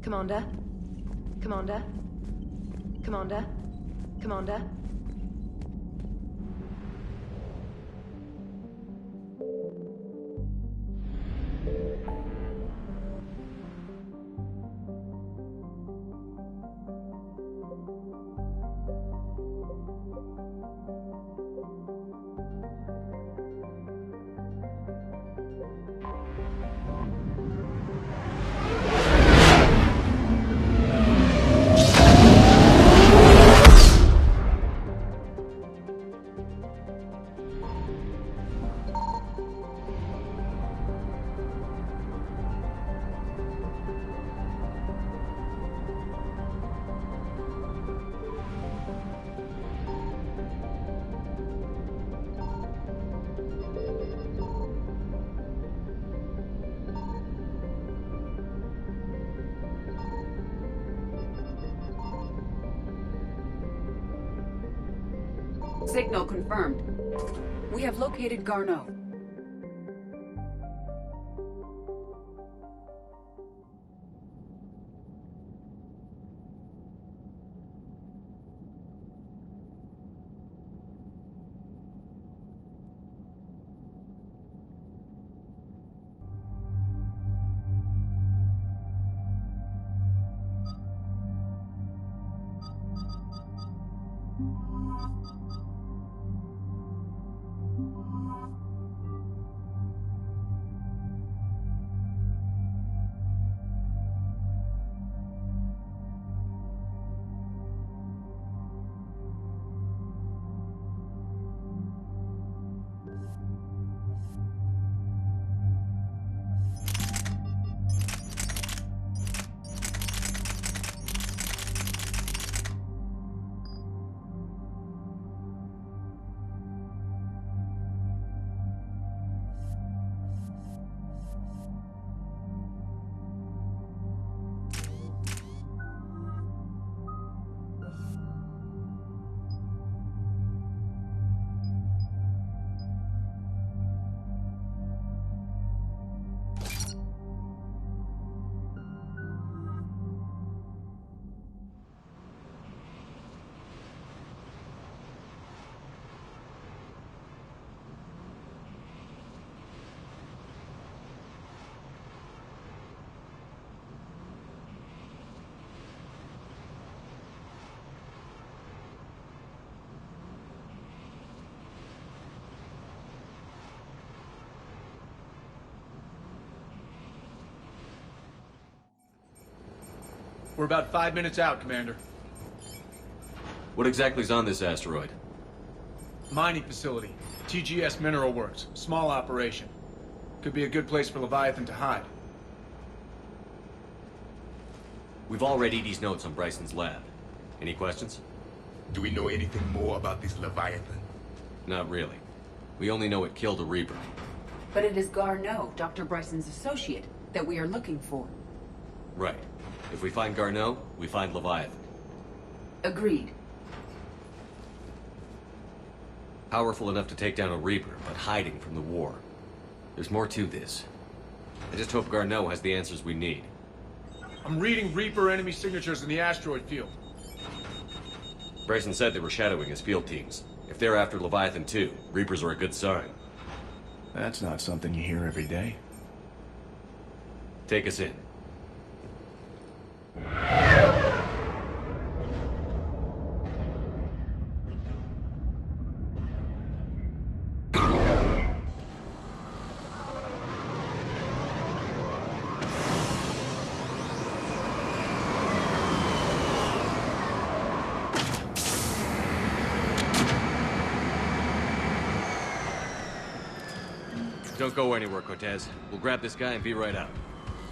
Commander? Commander? Commander? Commander? Signal confirmed. We have located Garneau. We're about 5 minutes out, Commander. What exactly is on this asteroid? Mining facility. TGS Mineral Works. Small operation. Could be a good place for Leviathan to hide. We've all read Edie's notes on Bryson's lab. Any questions? Do we know anything more about this Leviathan? Not really. We only know it killed a Reaper. But it is Garneau, Dr. Bryson's associate, that we are looking for. Right. If we find Garneau, we find Leviathan. Agreed. Powerful enough to take down a Reaper, but hiding from the war. There's more to this. I just hope Garneau has the answers we need. I'm reading Reaper enemy signatures in the asteroid field. Bryson said they were shadowing his field teams. If they're after Leviathan too, Reapers are a good sign. That's not something you hear every day. Take us in. Don't go anywhere, Cortez. We'll grab this guy and be right out.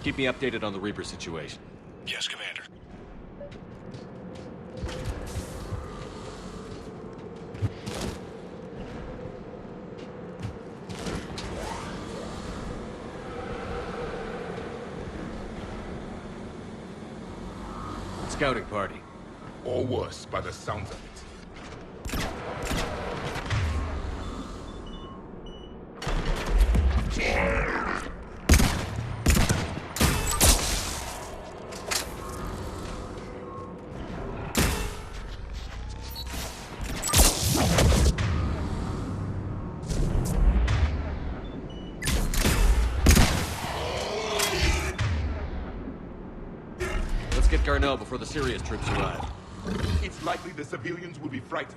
Keep me updated on the Reaper situation. Yes, Commander. Scouting party. Or worse, by the sounds of it. Let's get Garneau before the serious troops arrive. It's likely the civilians will be frightened.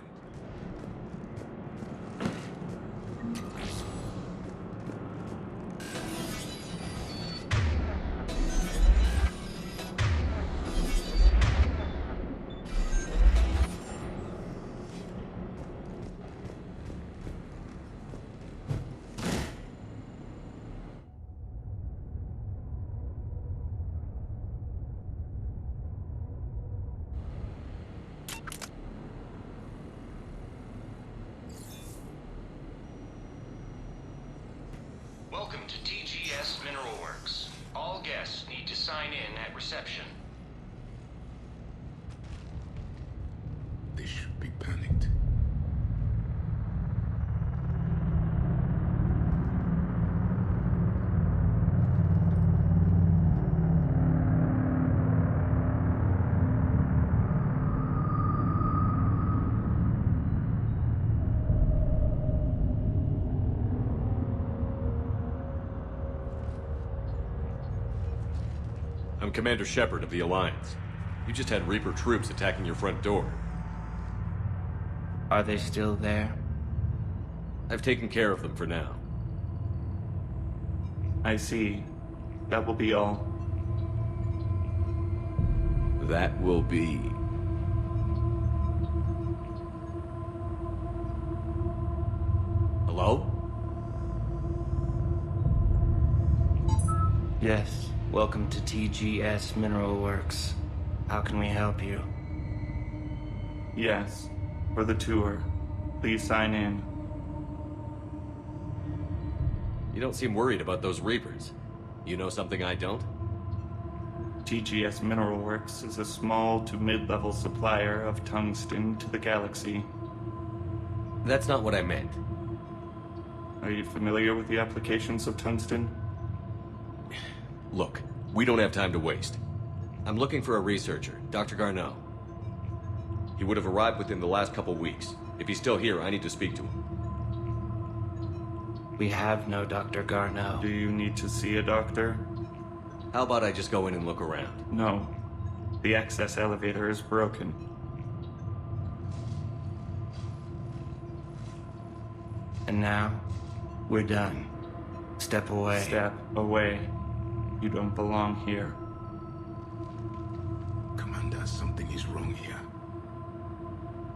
Welcome to TGS Mineral Works. All guests need to sign in at reception. They should be panicked. I'm Commander Shepard of the Alliance. You just had Reaper troops attacking your front door. Are they still there? I've taken care of them for now. I see. That will be all. That will be... Hello? Yes. Welcome to TGS Mineral Works. How can we help you? Yes. For the tour. Please sign in. You don't seem worried about those Reapers. You know something I don't? TGS Mineral Works is a small to mid-level supplier of tungsten to the galaxy. That's not what I meant. Are you familiar with the applications of tungsten? Look, we don't have time to waste. I'm looking for a researcher, Dr. Garneau. He would have arrived within the last couple weeks. If he's still here, I need to speak to him. We have no Dr. Garneau. Do you need to see a doctor? How about I just go in and look around? No. The access elevator is broken. And now, we're done. Step away. Step away. You don't belong here. Commander, something is wrong here.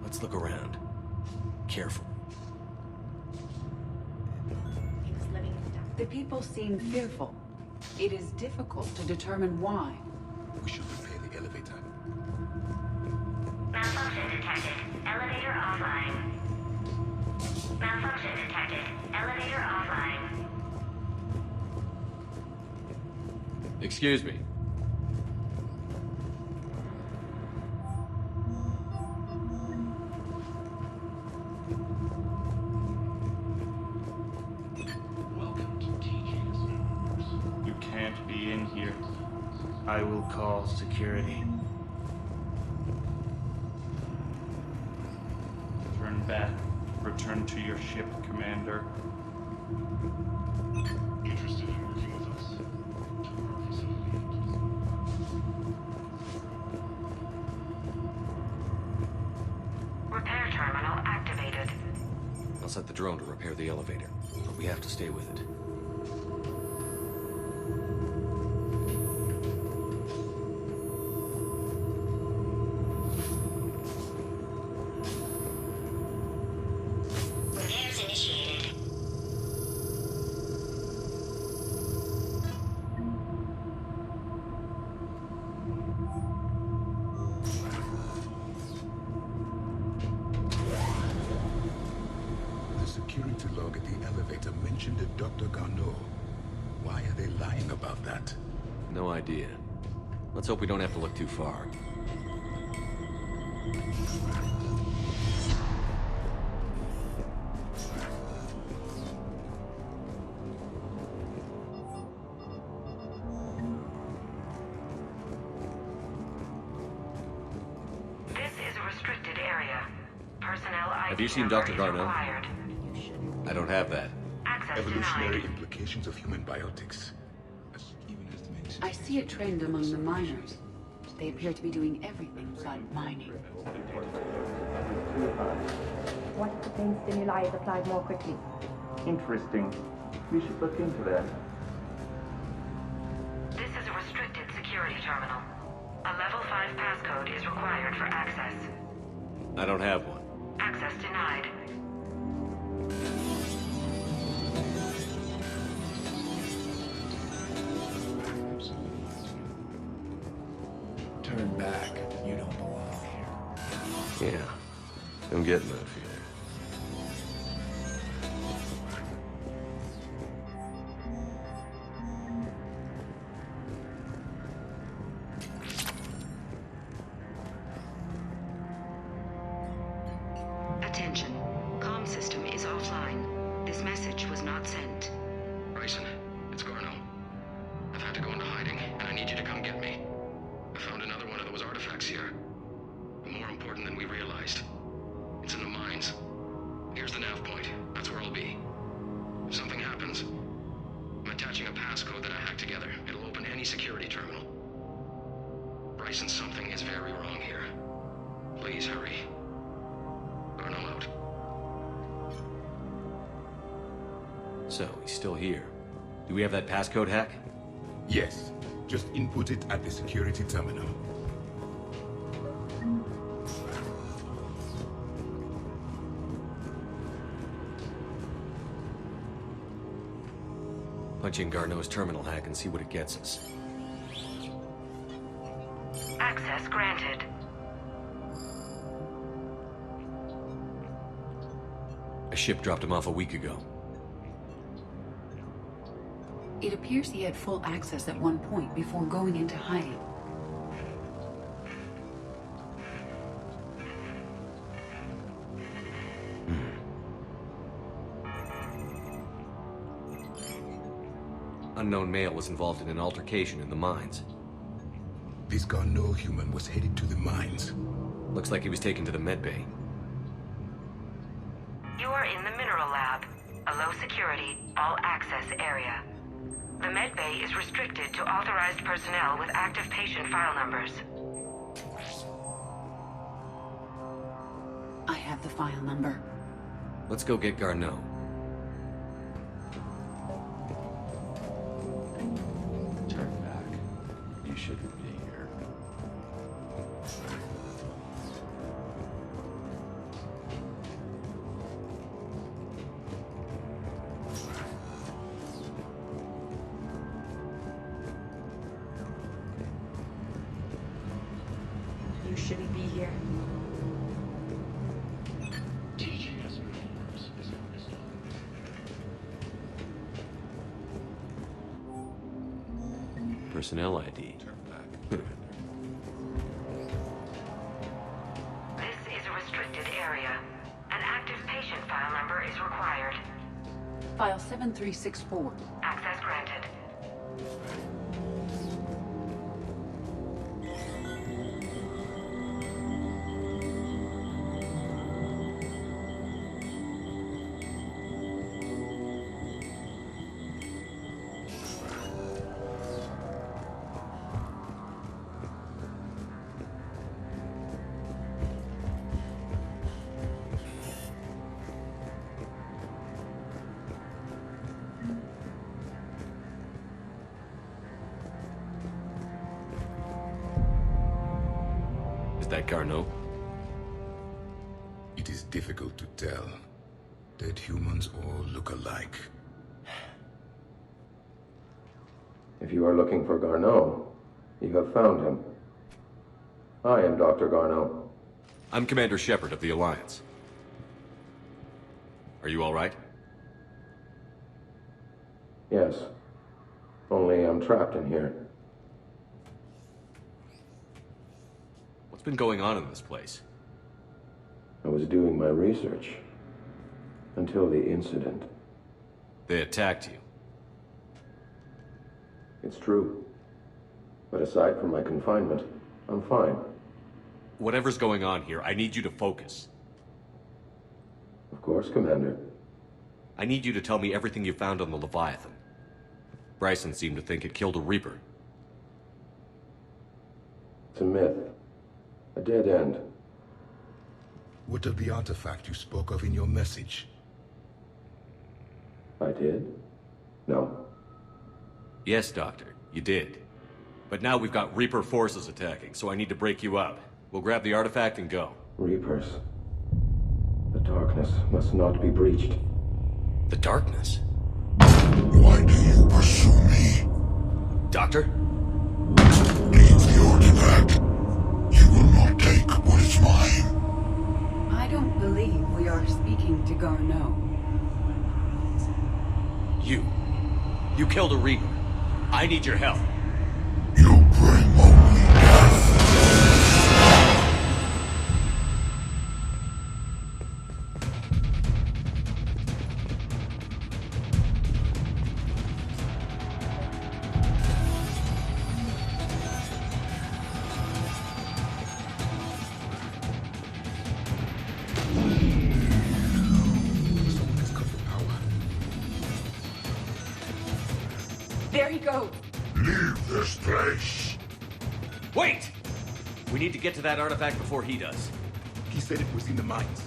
Let's look around. Careful. The people seem fearful. It is difficult to determine why. We should repair the elevator. Malfunction detected. Elevator offline. Malfunction detected. Elevator offline. Excuse me. You can't be in here. I will call security. Turn back. Return to your ship, Commander. Interested in working with us? Repair terminal activated. I'll set the drone to repair the elevator, but we have to stay with it. Repairs initiated. The security log at the elevator mentioned a Dr. Garneau. Why are they lying about that? No idea. Let's hope we don't have to look too far. Sentinel ID Have you seen number Dr. is Garneau? required. I don't have that. Access Evolutionary denied. implications of human biotics. A scheme estimate. I see a trend among the miners. They appear to be doing everything but mining. What if the pain stimuli is applied more quickly? Interesting. We should look into that. This is a restricted security terminal. A level 5 passcode is required for access. I don't have one. Access denied. Turn back. You don't belong here. Yeah. I'm getting that feeling. Attention. Comm system is offline. This message was not sent. Bryson, it's Garneau. I've had to go into hiding, and I need you to come get me. I found another one of those artifacts here. More important than we realized. It's in the mines. Here's the nav point. That's where I'll be. If something happens, I'm attaching a passcode that I hacked together. It'll open any security terminal. Bryson, something is very wrong here. Please hurry. Garneau out. So, he's still here. Do we have that passcode hack? Yes. Just input it at the security terminal. Punch in Garneau's terminal hack and see what it gets us. Access granted. A ship dropped him off a week ago. It appears he had full access at one point before going into hiding. Unknown male was involved in an altercation in the mines. This Garneau human was headed to the mines. Looks like he was taken to the medbay. You are in the mineral lab, a low security, all access area. The medbay is restricted to authorized personnel with active patient file numbers. I have the file number. Let's go get Garneau. Turn back. You shouldn't be here. You shouldn't be here. Personnel ID. This is a restricted area. An active patient file number is required. File 7364. Access granted. Is that Garneau? It is difficult to tell. Dead humans all look alike. If you are looking for Garneau, you have found him. I am Dr. Garneau. I'm Commander Shepard of the Alliance. Are you all right? Yes. Only I'm trapped in here. What's been going on in this place? I was doing my research. Until the incident. They attacked you. It's true. But aside from my confinement, I'm fine. Whatever's going on here, I need you to focus. course, Commander. I need you to tell me everything you found on the Leviathan. Bryson seemed to think it killed a Reaper. It's a myth. A dead end. What of the artifact you spoke of in your message? I did? No. Yes, Doctor, you did. But now we've got Reaper forces attacking, so I need to break you up. We'll grab the artifact and go. Reapers. The darkness must not be breached. The darkness? Why do you pursue me? Doctor? Leave the artifact. You will not take what is mine. I don't believe we are speaking to Garneau. You killed a Reaper. I need your help. You bring only death. Someone has cut the power. There he goes. Leave this place. Wait! We need to get to that artifact before he does. He said it was in the mines.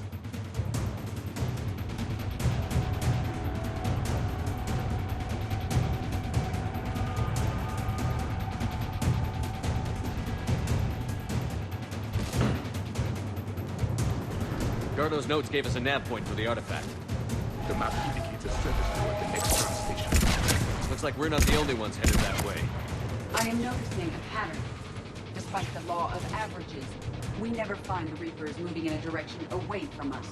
Garneau's notes gave us a nav point for the artifact. The map indicates a service door at the next ground station. Looks like we're not the only ones headed that way. I am noticing a pattern. Despite the law of averages, we never find the Reapers moving in a direction away from us.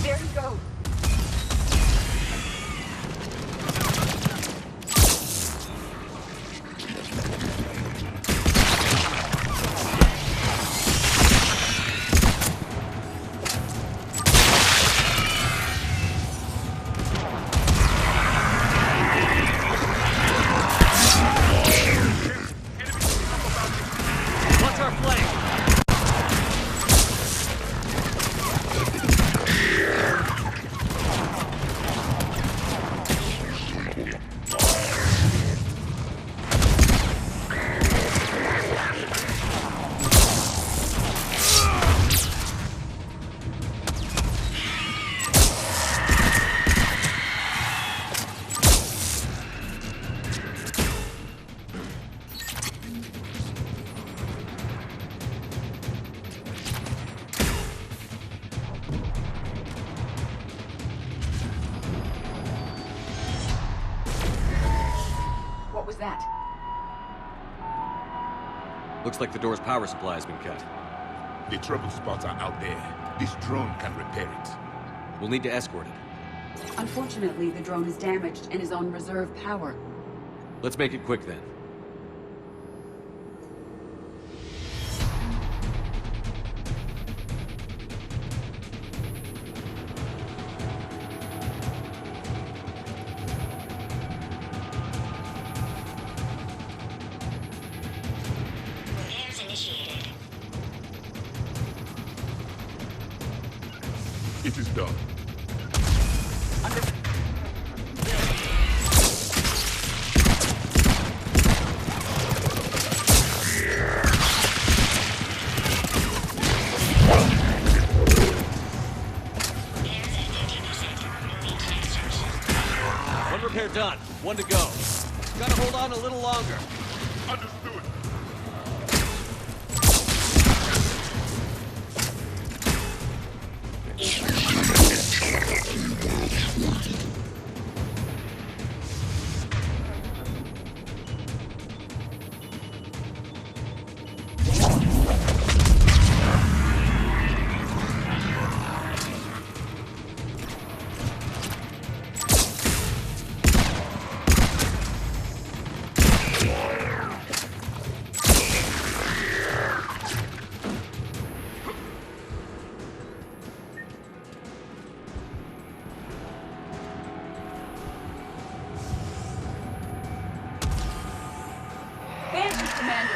There he goes. What's our flank? What was that? Looks like the door's power supply has been cut. The trouble spots are out there. This drone can repair it. We'll need to escort it. Unfortunately, the drone is damaged and is on reserve power. Let's make it quick then. Repairs initiated. It is done. One repair done. One to go. Gotta hold on a little longer. Understood. Commander.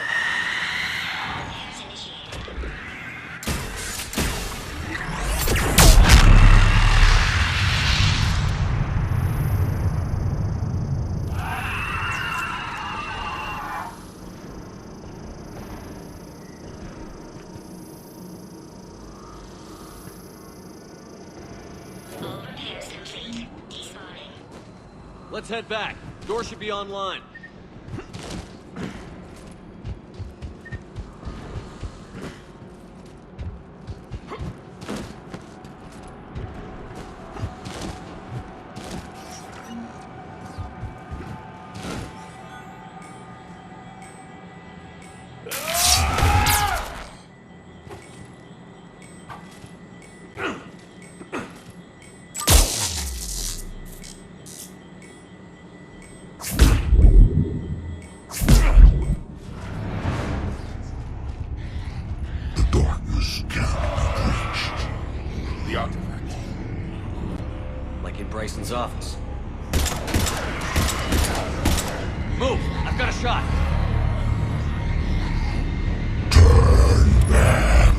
Let's head back. Door should be online. Bryson's office. Move! I've got a shot! Turn back!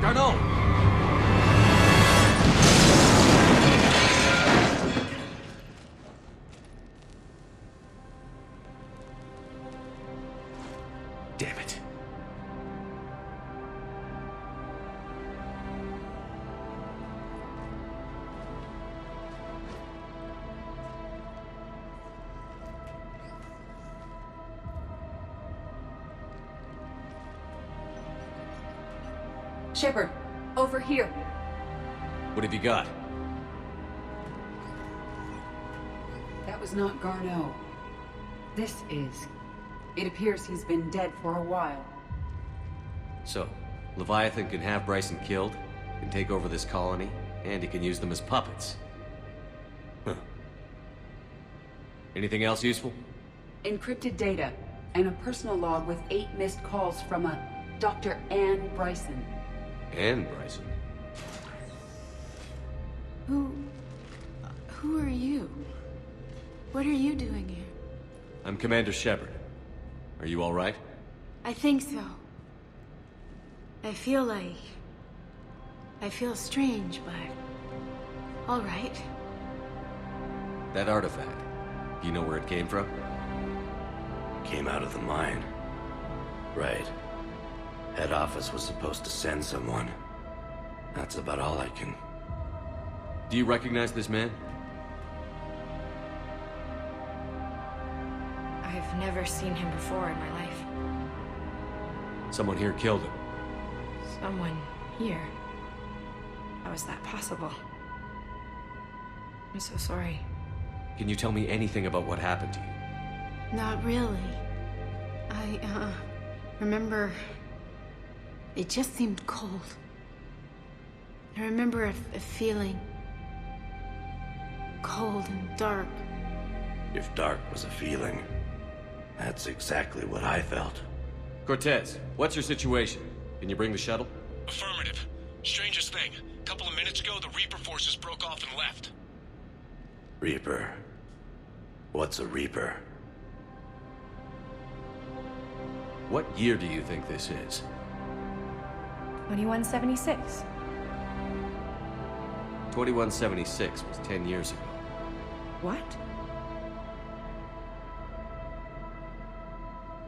Garneau! Damn it. Shepard, over here. What have you got? That was not Garneau. This is. It appears he's been dead for a while. So, Leviathan can have Bryson killed, can take over this colony, and he can use them as puppets. Huh. Anything else useful? Encrypted data, and a personal log with 8 missed calls from a Dr. Ann Bryson. Ann Bryson? Who are you? What are you doing here? I'm Commander Shepard. Are you all right? I think so. I feel strange, but all right. That artifact, do you know where it came from? Came out of the mine. Right. Head office was supposed to send someone. That's about all I can... Do you recognize this man? I've never seen him before in my life. Someone here killed him. Someone here? How is that possible? I'm so sorry. Can you tell me anything about what happened to you? Not really. I, remember... It just seemed cold. I remember a feeling... cold and dark. If dark was a feeling, that's exactly what I felt. Cortez, what's your situation? Can you bring the shuttle? Affirmative. Strangest thing. A couple of minutes ago, the Reaper forces broke off and left. Reaper? What's a Reaper? What year do you think this is? 2176. 2176 was 10 years ago. What?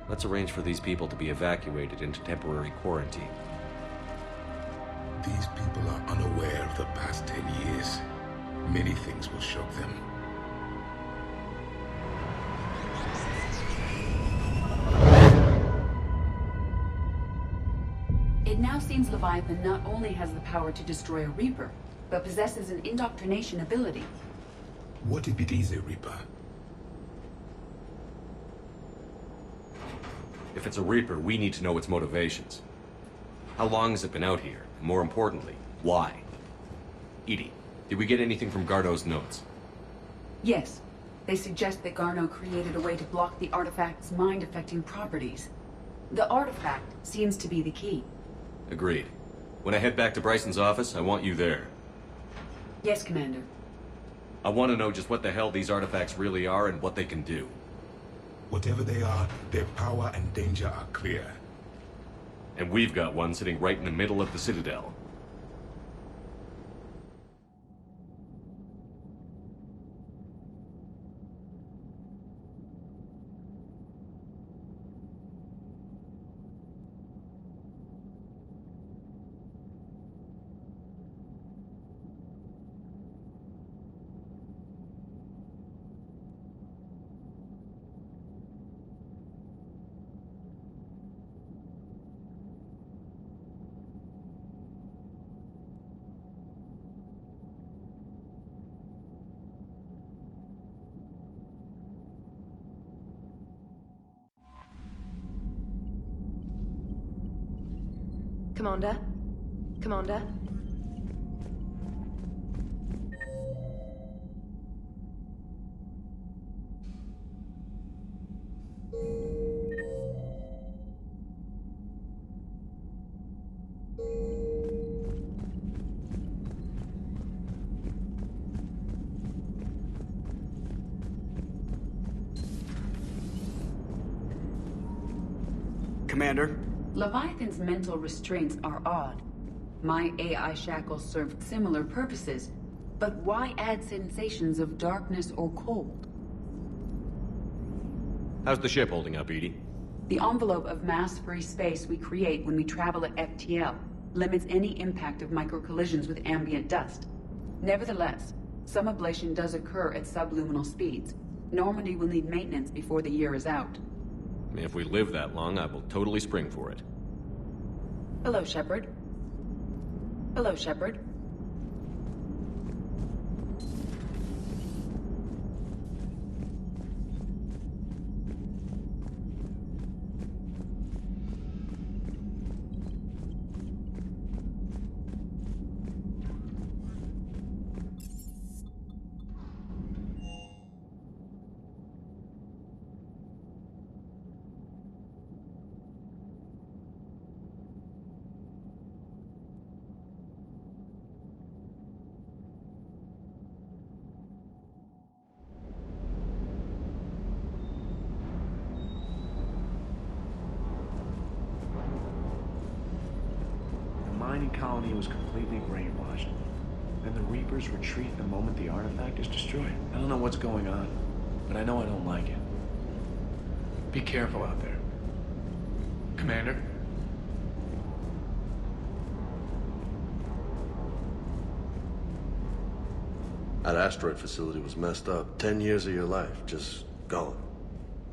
Let's arrange for these people to be evacuated into temporary quarantine. These people are unaware of the past 10 years. Many things will shock them. It now seems Leviathan not only has the power to destroy a Reaper, but possesses an indoctrination ability. What if it is a Reaper? If it's a Reaper, we need to know its motivations. How long has it been out here? And more importantly, why? Edie, did we get anything from Garneau's notes? Yes. They suggest that Garneau created a way to block the artifact's mind-affecting properties. The artifact seems to be the key. Agreed. When I head back to Bryson's office, I want you there. Yes, Commander. I want to know just what the hell these artifacts really are and what they can do. Whatever they are, their power and danger are clear. And we've got one sitting right in the middle of the Citadel. Commander? Commander? Commander? Leviathan's mental restraints are odd. My AI shackles serve similar purposes, but why add sensations of darkness or cold? How's the ship holding up, Edie? The envelope of mass-free space we create when we travel at FTL limits any impact of micro-collisions with ambient dust. Nevertheless, some ablation does occur at subluminal speeds. Normandy will need maintenance before the year is out. If we live that long, I will totally spring for it. Hello, Shepard. Hello, Shepard. Mining colony was completely brainwashed. And the Reapers retreat the moment the artifact is destroyed. I don't know what's going on, but I know I don't like it. Be careful out there. Commander? That asteroid facility was messed up. 10 years of your life, just gone.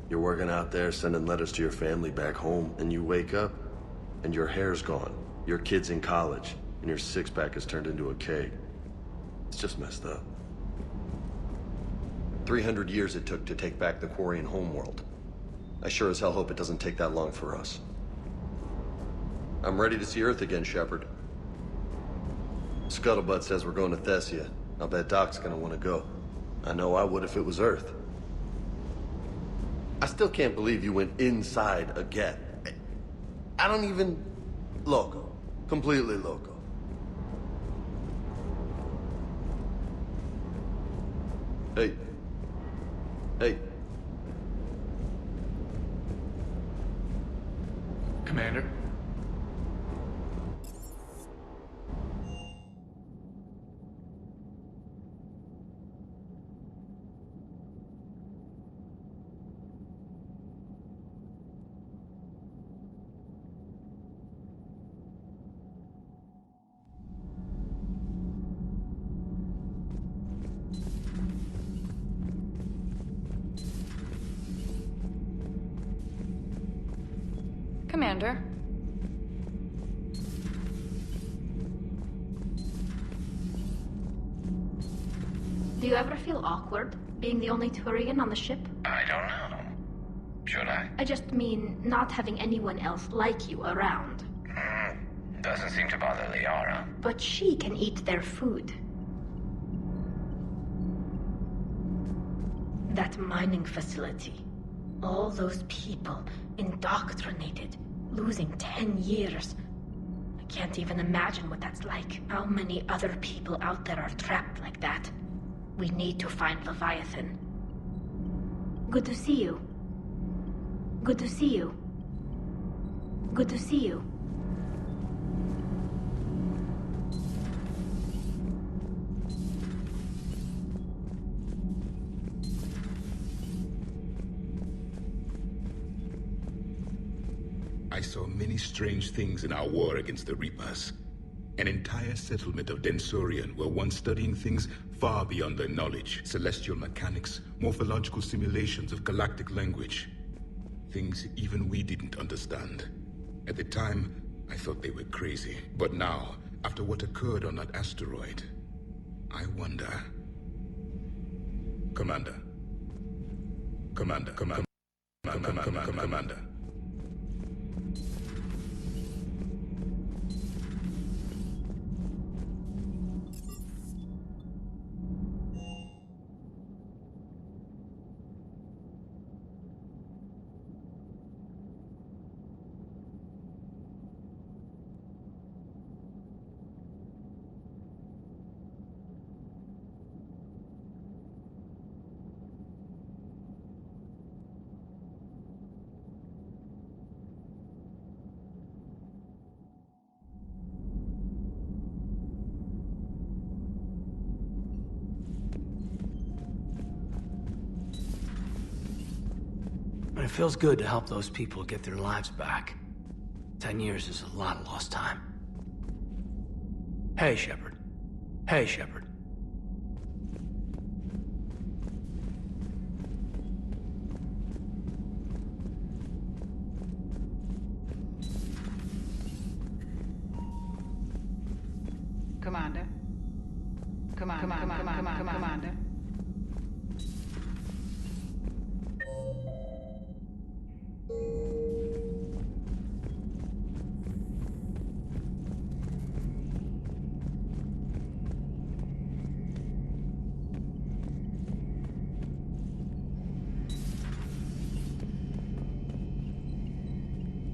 You're working out there, sending letters to your family back home, and you wake up, and your hair's gone. Your kid's in college, and your six-pack has turned into a keg. It's just messed up. 300 years it took to take back the Quarian homeworld. I sure as hell hope it doesn't take that long for us. I'm ready to see Earth again, Shepard. Scuttlebutt says we're going to Thessia. I'll bet Doc's gonna want to go. I know I would if it was Earth. I still can't believe you went inside again. I don't even... Loco. Completely loco. Hey. Hey. Commander? Commander. Do you ever feel awkward, being the only Turian on the ship? I don't know. Should I? I just mean not having anyone else like you around. Doesn't seem to bother Liara. But she can eat their food. That mining facility. All those people, indoctrinated, losing 10 years. I can't even imagine what that's like. How many other people out there are trapped like that? We need to find Leviathan. Good to see you. Good to see you. Good to see you. I saw many strange things in our war against the Reapers. An entire settlement of Densorian were once studying things far beyond their knowledge. Celestial mechanics, morphological simulations of galactic language. Things even we didn't understand. At the time, I thought they were crazy. But now, after what occurred on that asteroid, I wonder... Commander. Commander. Commander. It feels good to help those people get their lives back. 10 years is a lot of lost time. Hey, Shepard. Hey, Shepard. Commander. Commander.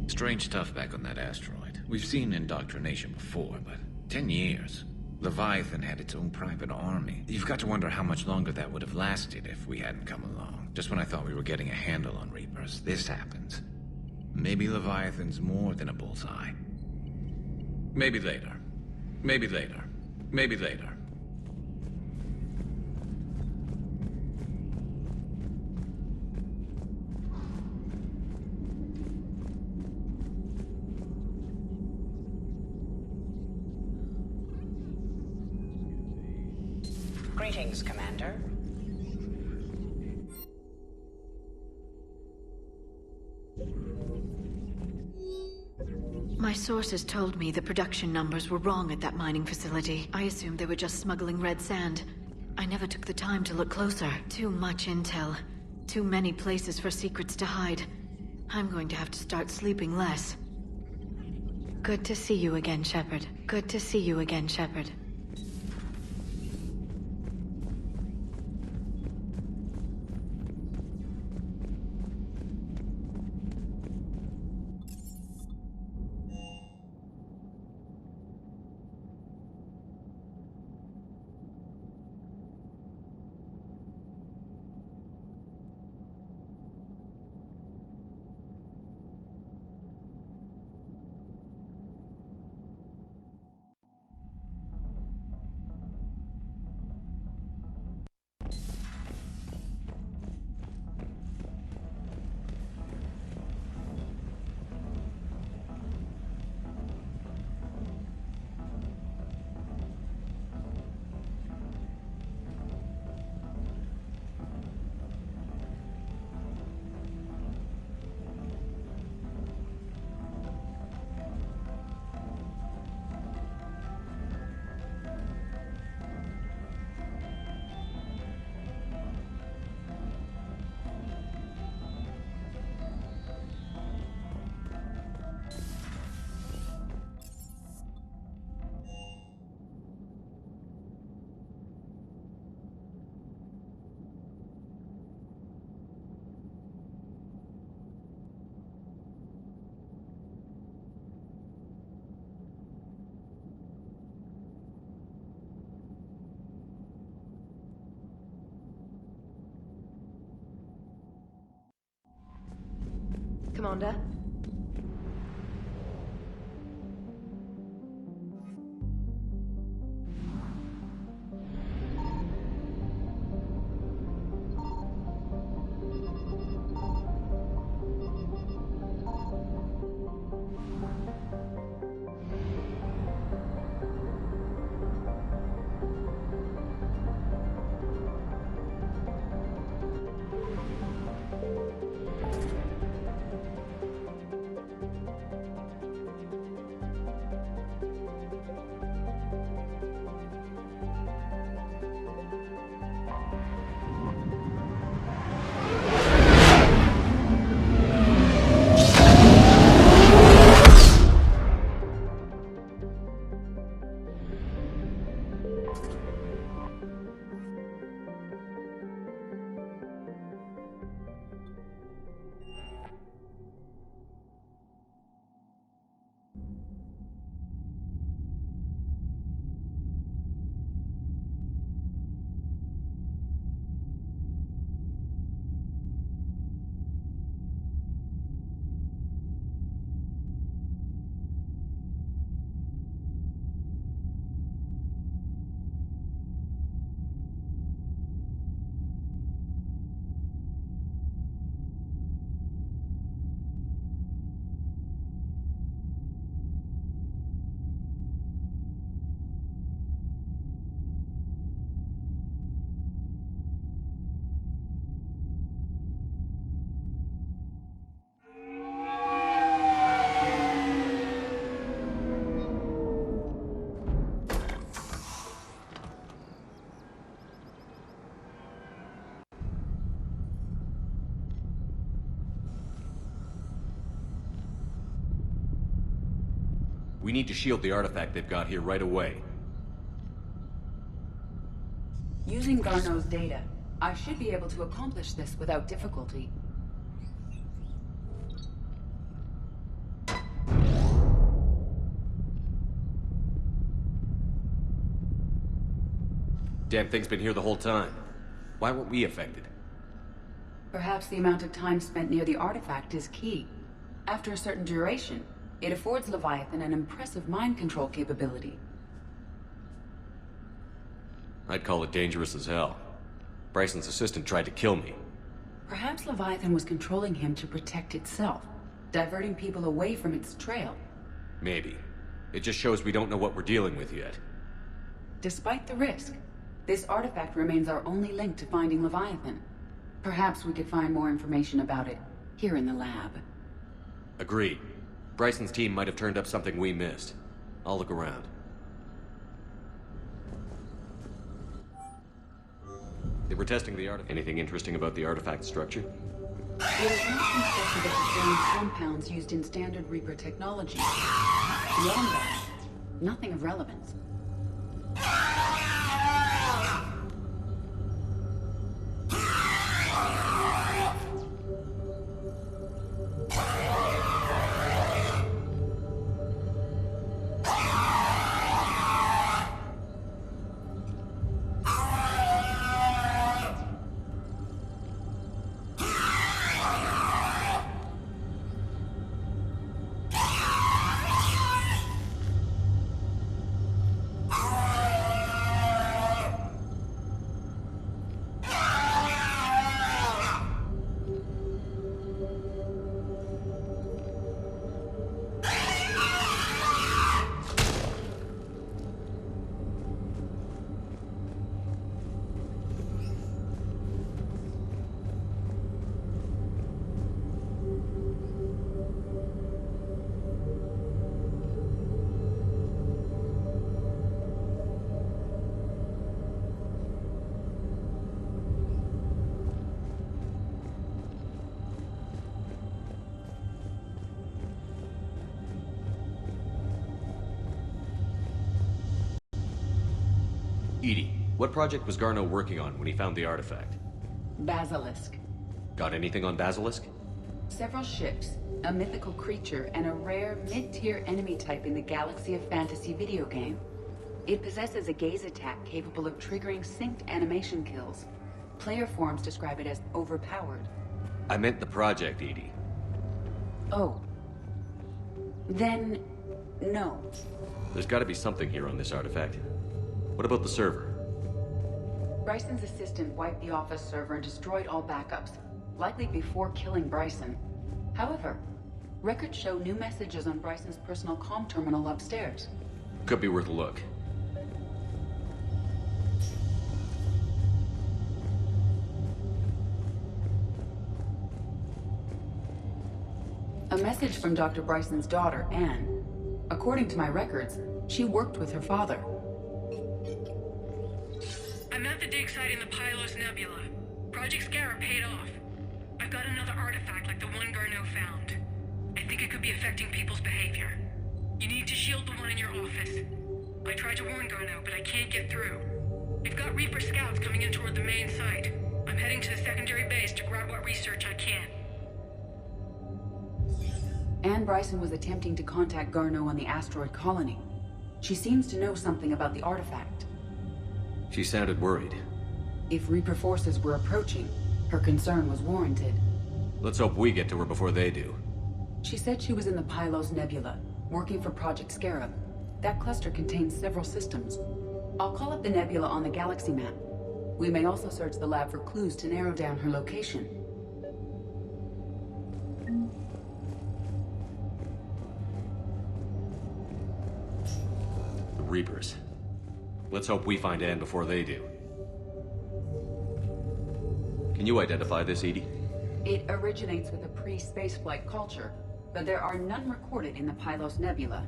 Strange stuff back on that asteroid. We've seen indoctrination before, but 10 years. Leviathan had its own private army. You've got to wonder how much longer that would have lasted if we hadn't come along. Just when I thought we were getting a handle on Reapers, this happens. Maybe Leviathan's more than a bullseye. Maybe later. Maybe later. Maybe later. Greetings, Commander. My sources told me the production numbers were wrong at that mining facility. I assumed they were just smuggling red sand. I never took the time to look closer. Too much intel. Too many places for secrets to hide. I'm going to have to start sleeping less. Good to see you again, Shepard. Good to see you again, Shepard. Commander. We need to shield the artifact they've got here right away. Using Garneau's data, I should be able to accomplish this without difficulty. Damn thing's been here the whole time. Why weren't we affected? Perhaps the amount of time spent near the artifact is key. After a certain duration, it affords Leviathan an impressive mind control capability. I'd call it dangerous as hell. Bryson's assistant tried to kill me. Perhaps Leviathan was controlling him to protect itself, diverting people away from its trail. Maybe. It just shows we don't know what we're dealing with yet. Despite the risk, this artifact remains our only link to finding Leviathan. Perhaps we could find more information about it here in the lab. Agreed. Bryson's team might have turned up something we missed. I'll look around. They were testing the artifact. Anything interesting about the artifact structure? It is not constructed of the same compounds used in standard Reaper technology. Beyond that, nothing of relevance. EDI, what project was Garneau working on when he found the artifact? Basilisk. Got anything on Basilisk? Several ships, a mythical creature, and a rare mid-tier enemy type in the Galaxy of Fantasy video game. It possesses a gaze attack capable of triggering synced animation kills. Player forums describe it as overpowered. I meant the project, EDI. Oh. Then, no. There's got to be something here on this artifact. What about the server? Bryson's assistant wiped the office server and destroyed all backups, likely before killing Bryson. However, records show new messages on Bryson's personal comm terminal upstairs. Could be worth a look. A message from Dr. Bryson's daughter, Anne. According to my records, she worked with her father. I'm at the dig site in the Pylos Nebula. Project Scarab paid off. I've got another artifact like the one Garneau found. I think it could be affecting people's behavior. You need to shield the one in your office. I tried to warn Garneau, but I can't get through. We've got Reaper scouts coming in toward the main site. I'm heading to the secondary base to grab what research I can. Anne Bryson was attempting to contact Garneau on the asteroid colony. She seems to know something about the artifact. She sounded worried. If Reaper forces were approaching, her concern was warranted. Let's hope we get to her before they do. She said she was in the Pylos Nebula, working for Project Scarab. That cluster contains several systems. I'll call up the nebula on the galaxy map. We may also search the lab for clues to narrow down her location. The Reapers. Let's hope we find Anne before they do. Can you identify this, Edie? It originates with a pre-spaceflight culture, but there are none recorded in the Pylos Nebula.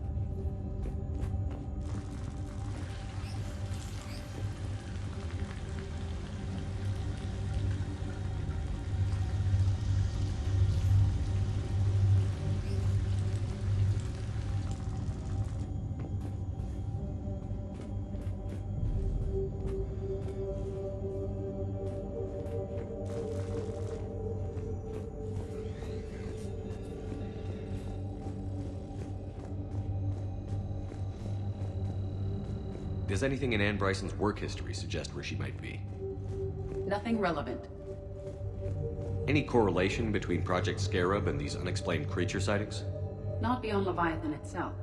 Does anything in Anne Bryson's work history suggest where she might be? Nothing relevant. Any correlation between Project Scarab and these unexplained creature sightings? Not beyond Leviathan itself.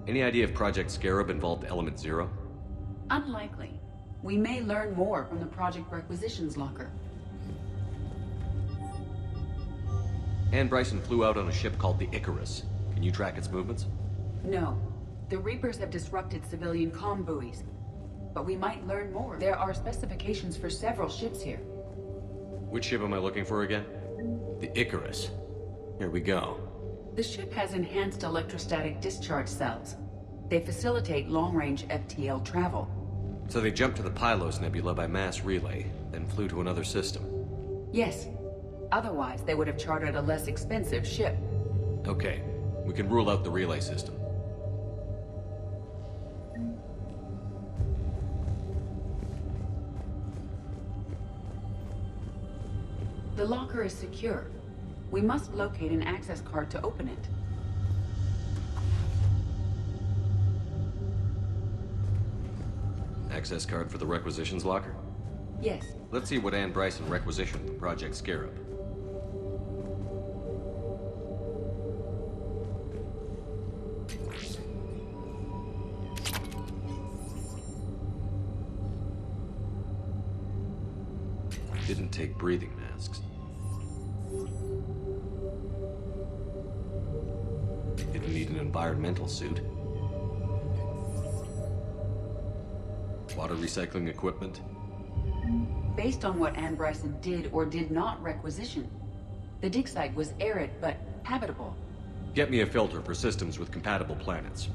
Any idea if Project Scarab involved Element Zero? Unlikely. We may learn more from the Project Requisitions Locker. Anne Bryson flew out on a ship called the Icarus. Can you track its movements? No. The Reapers have disrupted civilian comm buoys. But we might learn more. There are specifications for several ships here. Which ship am I looking for again? The Icarus. Here we go. The ship has enhanced electrostatic discharge cells. They facilitate long-range FTL travel. So they jumped to the Pylos Nebula by mass relay, then flew to another system. Yes. Otherwise, they would have chartered a less expensive ship. Okay. We can rule out the relay system. The locker is secure. We must locate an access card to open it. Access card for the requisitions locker? Yes. Let's see what Anne Bryson requisitioned from Project Scarab. Didn't take breathing masks. Didn't need an environmental suit. Water recycling equipment. Based on what Anne Bryson did or did not requisition, the dig site was arid but habitable. Get me a filter for systems with compatible planets.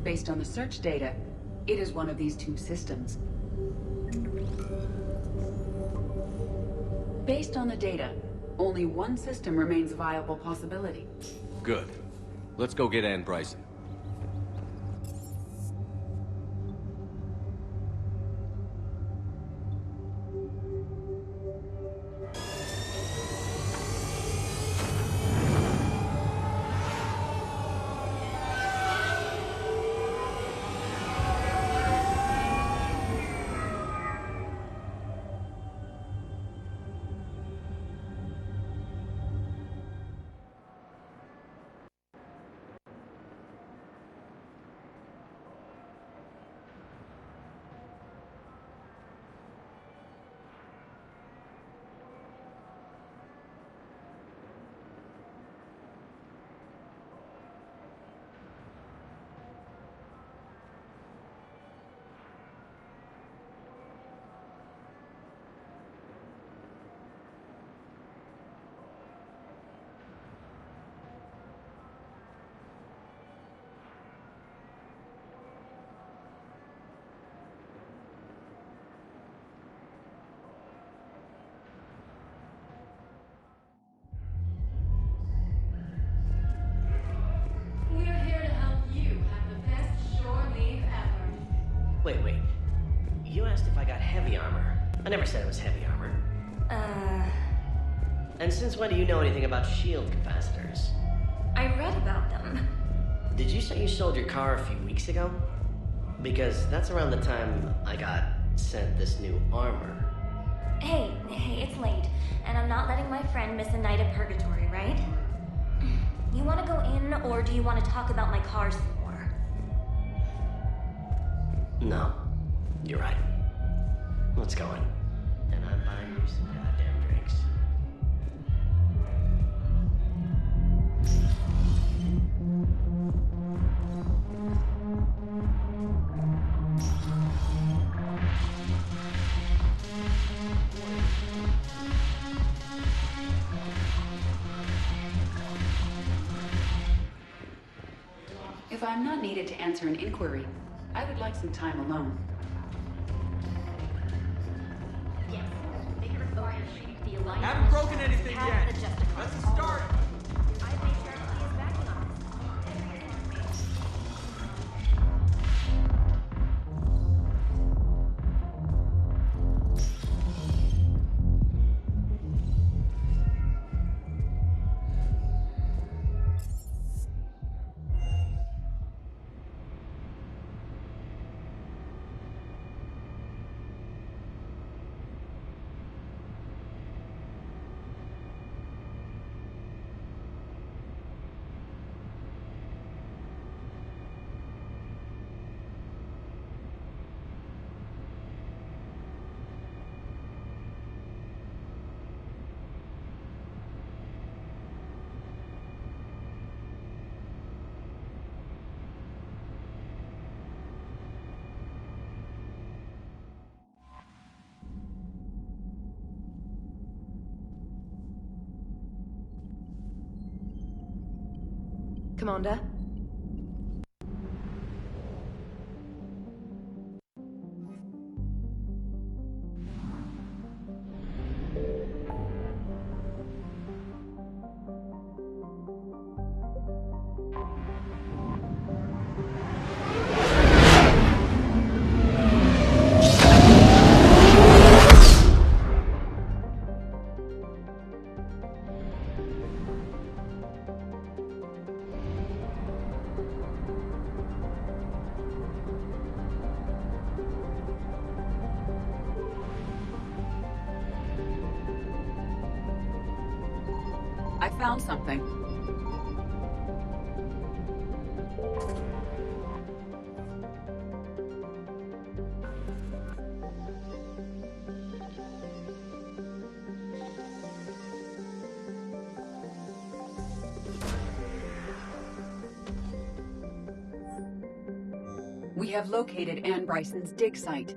Based on the search data, it is one of these two systems. Based on the data, only one system remains a viable possibility. Good. Let's go get Anne Bryson. I never said it was heavy armor. And since when do you know anything about shield capacitors? I read about them. Did you say you sold your car a few weeks ago? Because that's around the time I got sent this new armor. Hey, it's late, and I'm not letting my friend miss a night of purgatory, right? You want to go in, or do you want to talk about my car some more? No, you're right. Let's go in. And I'm buying you some goddamn drinks. If I'm not needed to answer an inquiry, I would like some time alone. Yes, they can require the Alliance. Haven't broken anything yet. Let's start. I've made sure everybody is backing on this. Commander? I found something. We have located Anne Bryson's dig site.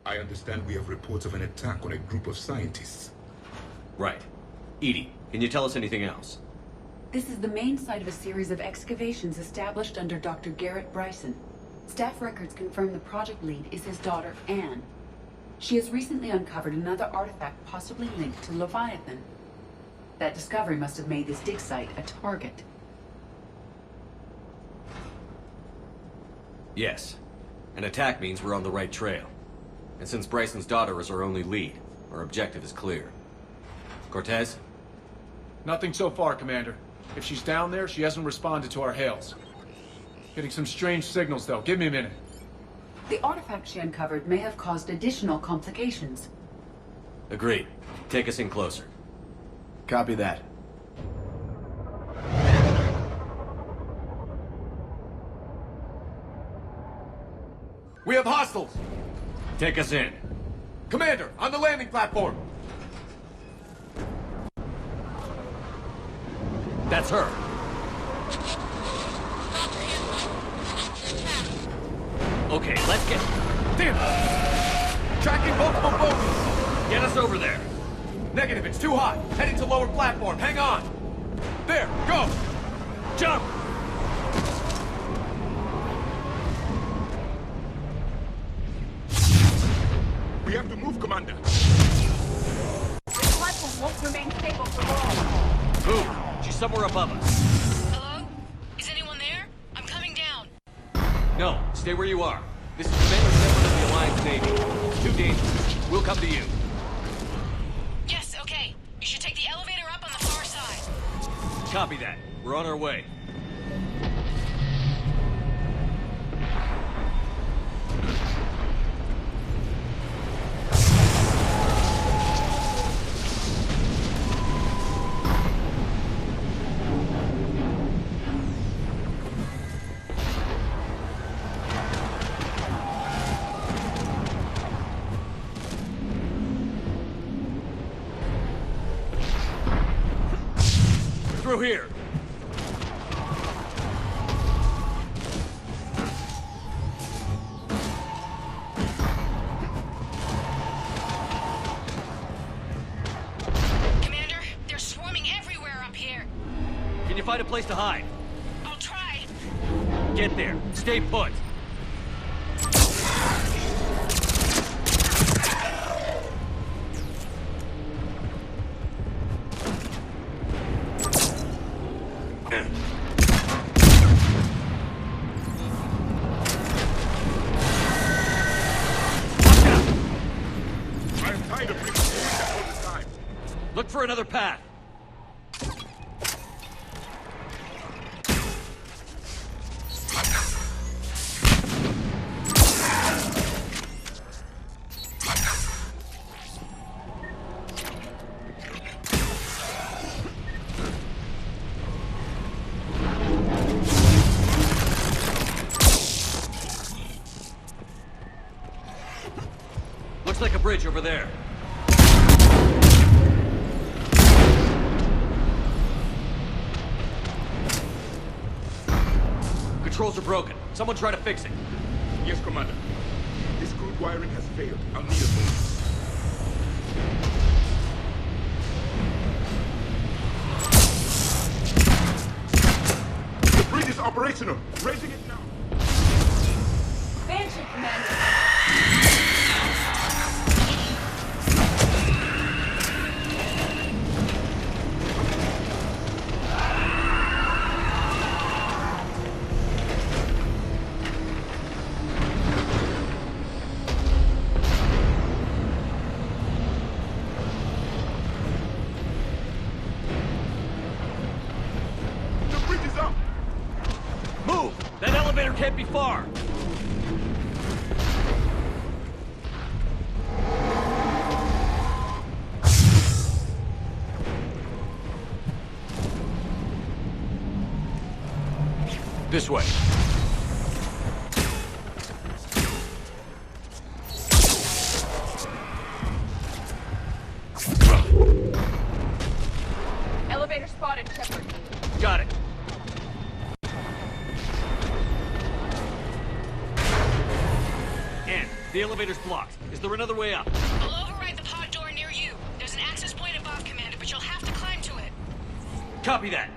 I understand we have reports of an attack on a group of scientists. Right. Edie, can you tell us anything else? This is the main site of a series of excavations established under Dr. Garrett Bryson. Staff records confirm the project lead is his daughter, Anne. She has recently uncovered another artifact possibly linked to Leviathan. That discovery must have made this dig site a target. Yes. An attack means we're on the right trail. And since Bryson's daughter is our only lead, our objective is clear. Cortez? Nothing so far, Commander. If she's down there, she hasn't responded to our hails. Getting some strange signals, though. Give me a minute. The artifact she uncovered may have caused additional complications. Agreed. Take us in closer. Copy that. We have hostiles! Take us in. Commander, on the landing platform! That's her. Okay, let's get... Damn! Tracking multiple bogies! Get us over there. Negative, it's too hot. Heading to lower platform. Hang on. There, go! Jump! We have to move, Commander. This platform won't remain stable for long. Move! She's somewhere above us. Hello? Is anyone there? I'm coming down. No, stay where you are. This is Commander Sentinel of the Alliance Navy. It's too dangerous. We'll come to you. Yes, okay. You should take the elevator up on the far side. Copy that. We're on our way. Through here. Commander, they're swarming everywhere up here. Can you find a place to hide? I'll try. Get there. Stay put. Look for another path. Looks like a bridge over there. Controls are broken. Someone try to fix it. Yes, Commander. This crude wiring has failed. I'll need a move. The bridge is operational. Raising it now. Expansion, Commander. Move! That elevator can't be far! This way. Elevator spotted, Shepard. Got it. Ann, the elevator's blocked. Is there another way up? I'll override the pod door near you. There's an access point above, Commander, but you'll have to climb to it. Copy that.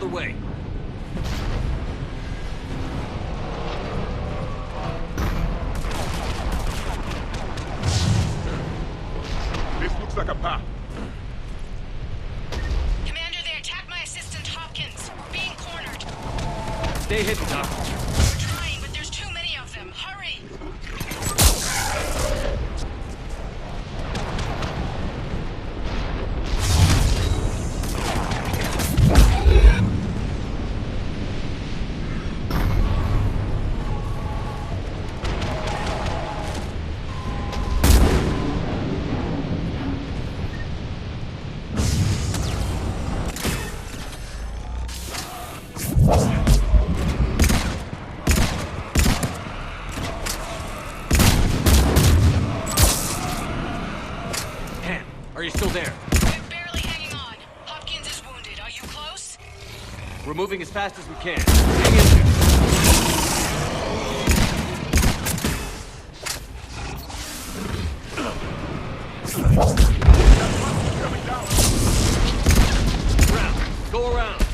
another way. This looks like a path. Commander, they attacked my assistant Hopkins. We're being cornered. Stay hidden, Doc. We're trying, but there's too many of them. Hurry! Are you still there? We're barely hanging on. Hopkins is wounded. Are you close? We're moving as fast as we can. Hang in there. Around. Go around.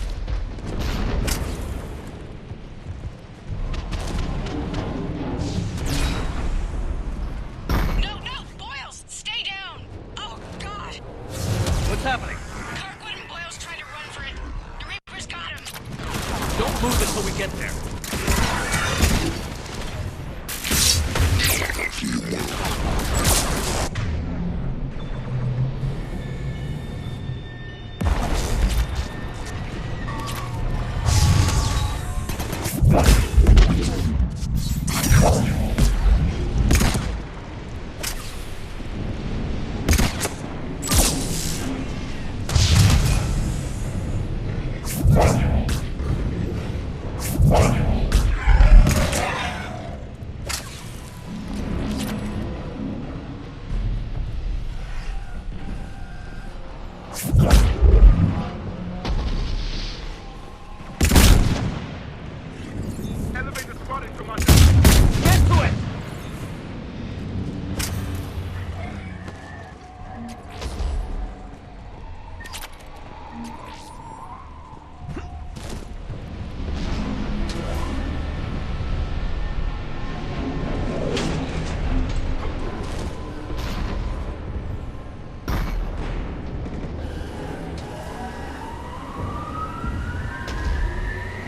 What's happening? Kirkwood and Boyle's trying to run for it. The Reapers got him. Don't move until we get there.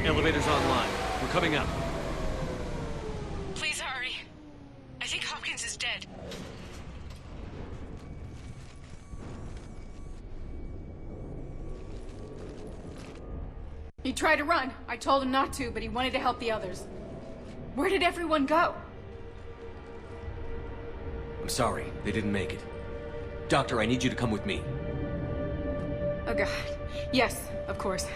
Elevator's online. We're coming up. Please hurry. I think Hopkins is dead. He tried to run. I told him not to, but he wanted to help the others. Where did everyone go? I'm sorry, they didn't make it. Doctor, I need you to come with me. Oh god. Yes, of course.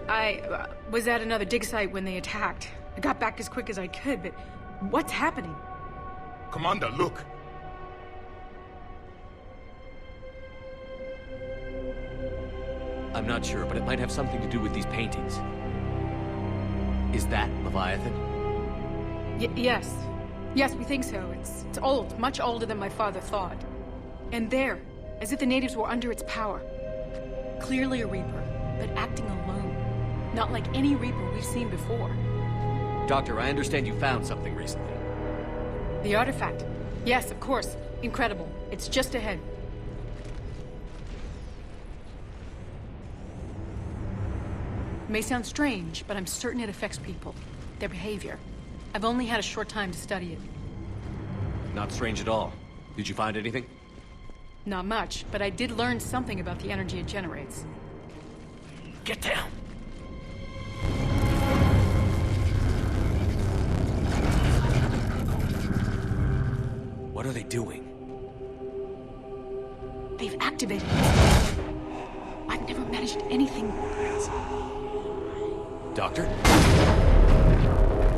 I was at another dig site when they attacked. I got back as quick as I could, but what's happening? Commander, look. I'm not sure, but it might have something to do with these paintings. Is that Leviathan? Yes. Yes, we think so. It's old, much older than my father thought. And there, as if the natives were under its power. Clearly a Reaper, but acting alone. Not like any Reaper we've seen before. Doctor, I understand you found something recently. The artifact. Yes, of course. Incredible. It's just ahead. It may sound strange, but I'm certain it affects people. Their behavior. I've only had a short time to study it. Not strange at all. Did you find anything? Not much, but I did learn something about the energy it generates. Get down! What are they doing? They've activated it. I've never managed anything. Doctor?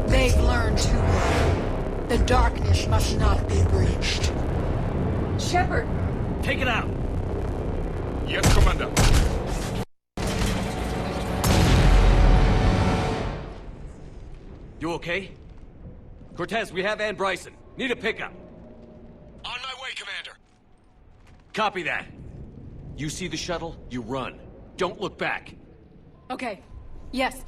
They've learned too well. The darkness must not be breached. Shepard! Take it out! Yes, Commander. You okay? Cortez, we have Ann Bryson. Need a pickup. On my way, Commander. Copy that. You see the shuttle, you run. Don't look back. Okay. Yes.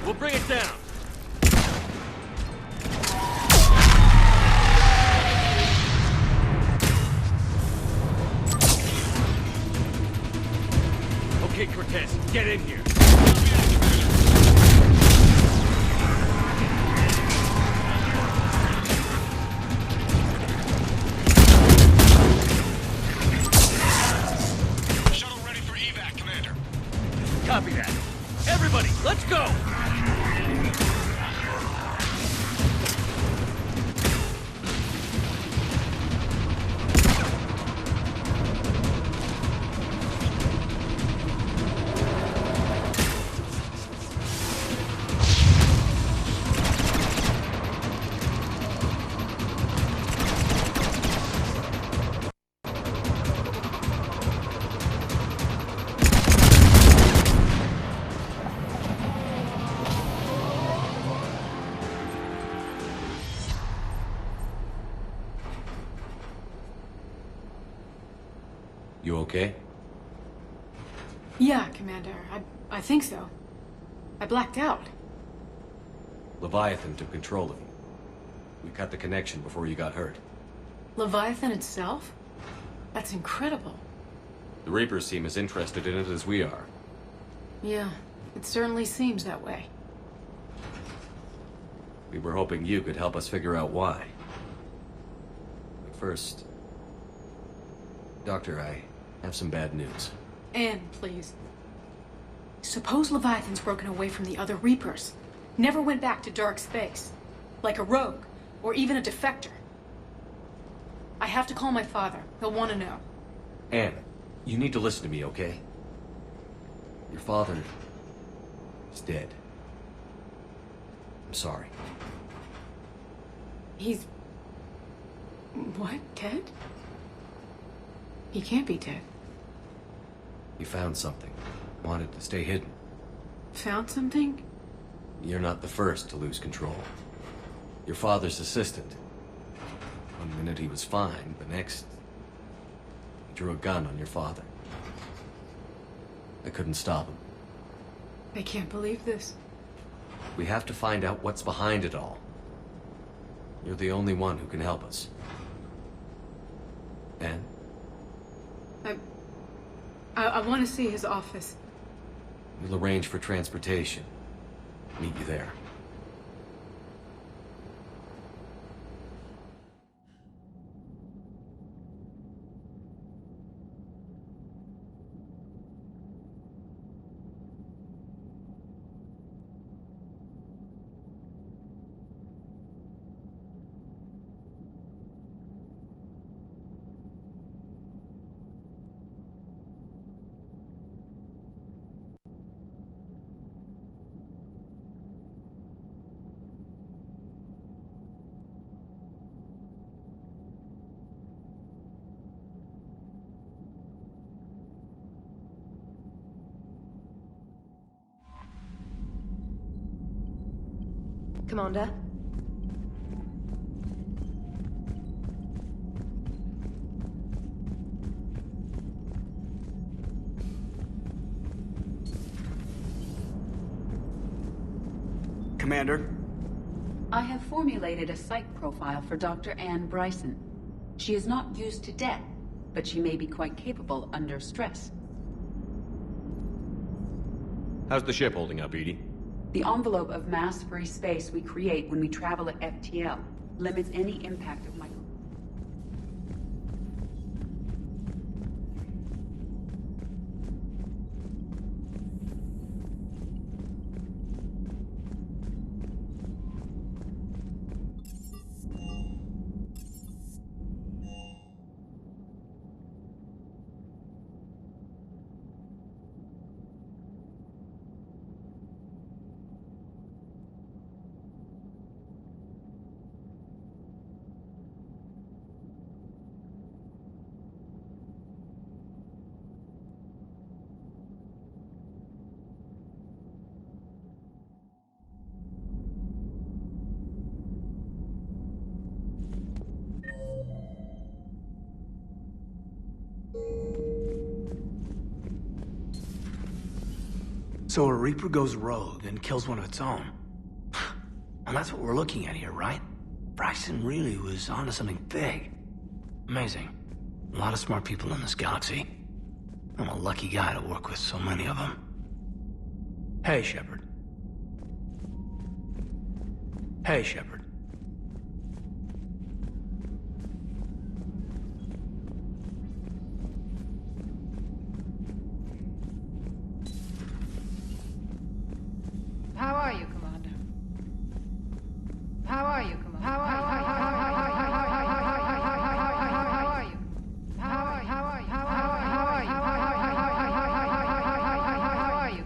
We'll bring it down. Okay, Cortez, get in here. Shuttle ready for evac, Commander. Copy that. Everybody, let's go! You okay? Yeah, Commander. I think so. I blacked out. Leviathan took control of you. We cut the connection before you got hurt. Leviathan itself? That's incredible. The Reapers seem as interested in it as we are. Yeah, it certainly seems that way. We were hoping you could help us figure out why. But first... Doctor, I have some bad news. Anne, please. Suppose Leviathan's broken away from the other Reapers. Never went back to dark space. Like a rogue, or even a defector. I have to call my father. He'll want to know. Anne, you need to listen to me, okay? Your father... is dead. I'm sorry. He's... what? Dead? He can't be dead. He found something. Wanted to stay hidden. Found something? You're not the first to lose control. Your father's assistant. One minute he was fine, the next... he drew a gun on your father. I couldn't stop him. I can't believe this. We have to find out what's behind it all. You're the only one who can help us. Anne? I want to see his office. We'll arrange for transportation. Meet you there. Commander? Commander? I have formulated a psych profile for Dr. Ann Bryson. She is not used to death, but she may be quite capable under stress. How's the ship holding up, Edie? The envelope of mass-free space we create when we travel at FTL limits any impact of micro... So a Reaper goes rogue and kills one of its own. And that's what we're looking at here, right? Bryson really was onto something big. Amazing. A lot of smart people in this galaxy. I'm a lucky guy to work with so many of them. Hey, Shepard. Hey, Shepard. How are you, Commander? How are you, Commander? How are you?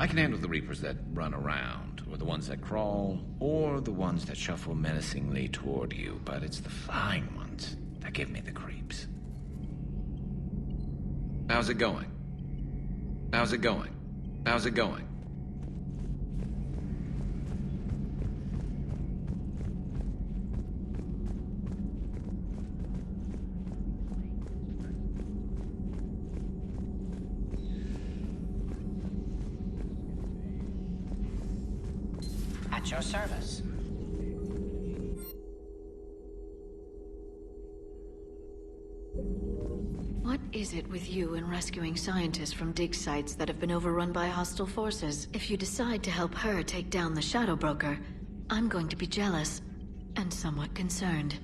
I can handle the Reapers that run around, or the ones that crawl, or the ones that shuffle menacingly toward you, but it's the flying ones that give me the creeps. How's it going? How's it going? How's it going? At your service. What is it with you and rescuing scientists from dig sites that have been overrun by hostile forces? If you decide to help her take down the Shadow Broker, I'm going to be jealous and somewhat concerned.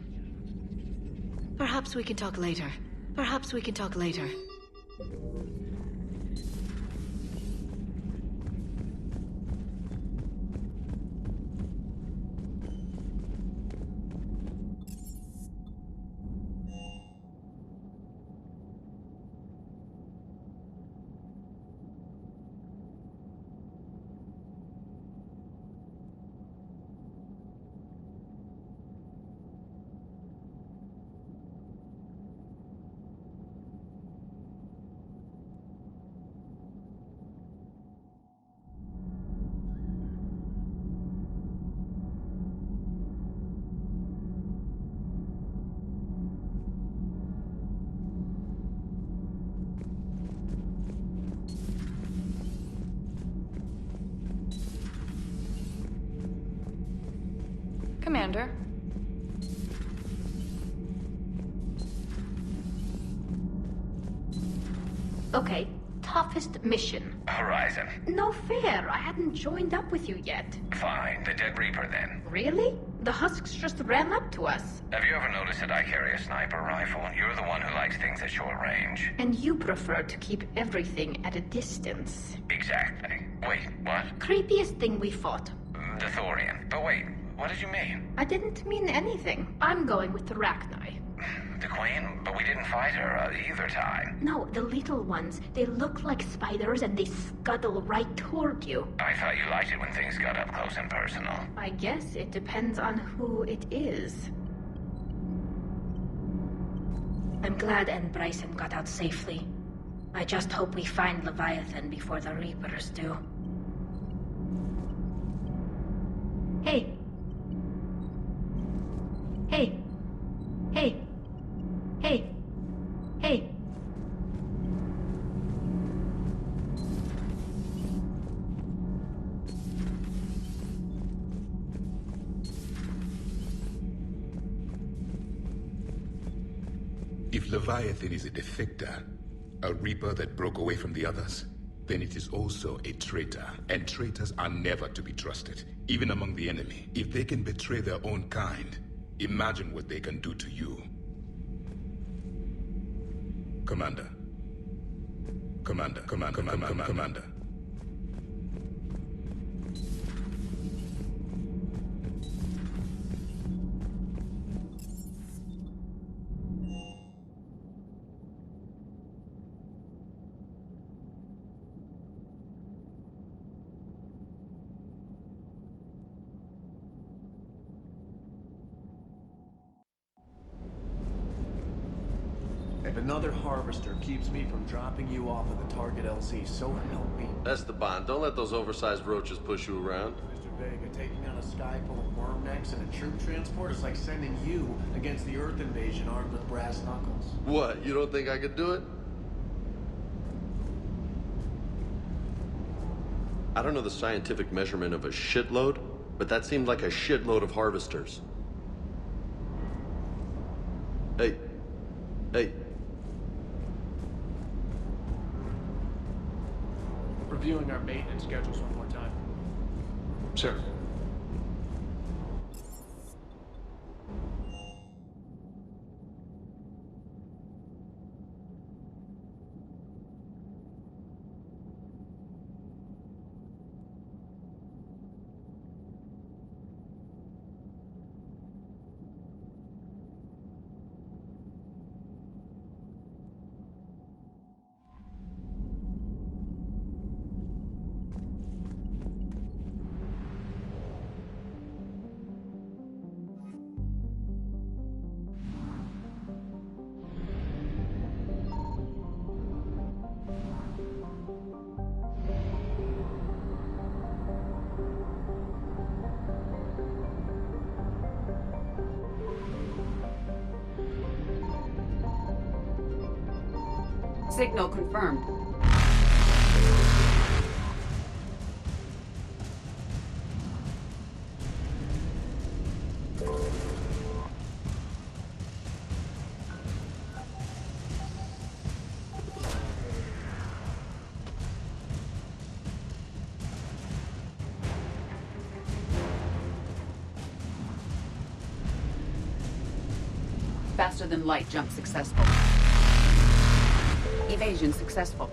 Perhaps we can talk later. Perhaps we can talk later. Commander. Okay, toughest mission. Horizon. No fair, I hadn't joined up with you yet. Fine, the Dead Reaper then. Really? The Husks just ran up to us. Have you ever noticed that I carry a sniper rifle? You're the one who likes things at short range. And you prefer to keep everything at a distance. Exactly. Wait, what? Creepiest thing we fought. The Thorian. But wait, what did you mean? I didn't mean anything. I'm going with the Rachni. The Queen? But we didn't fight her either time. No, the little ones. They look like spiders and they scuttle right toward you. I thought you liked it when things got up close and personal. I guess it depends on who it is. I'm glad Ann Bryson got out safely. I just hope we find Leviathan before the Reapers do. Hey! Hey! Hey! Hey! Hey! If Leviathan is a defector, a Reaper that broke away from the others, then it is also a traitor. And traitors are never to be trusted, even among the enemy. If they can betray their own kind, imagine what they can do to you. Commander. Commander. If another harvester keeps me from dropping you off at the target LZ, so help me. Esteban, don't let those oversized roaches push you around. Mr. Vega, taking on a sky full of worm necks and a troop transport is like sending you against the Earth invasion armed with brass knuckles. What, you don't think I could do it? I don't know the scientific measurement of a shitload, but that seemed like a shitload of harvesters. Hey. Hey. Reviewing our maintenance schedules one more time. Sir. Signal confirmed. Faster than light jump successful. Evasion successful.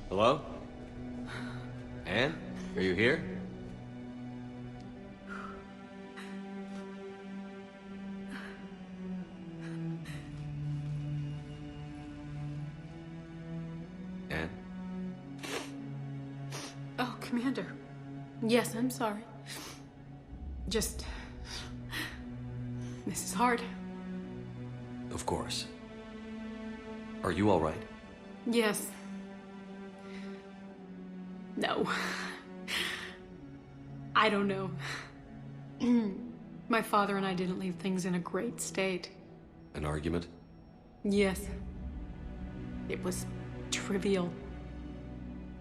Hello? Anne? Are you here? Anne? Oh, Commander. Yes, I'm sorry. Just... This is hard. Of course. Are you all right? Yes. No. I don't know. My father and I didn't leave things in a great state. An argument? Yes. It was trivial.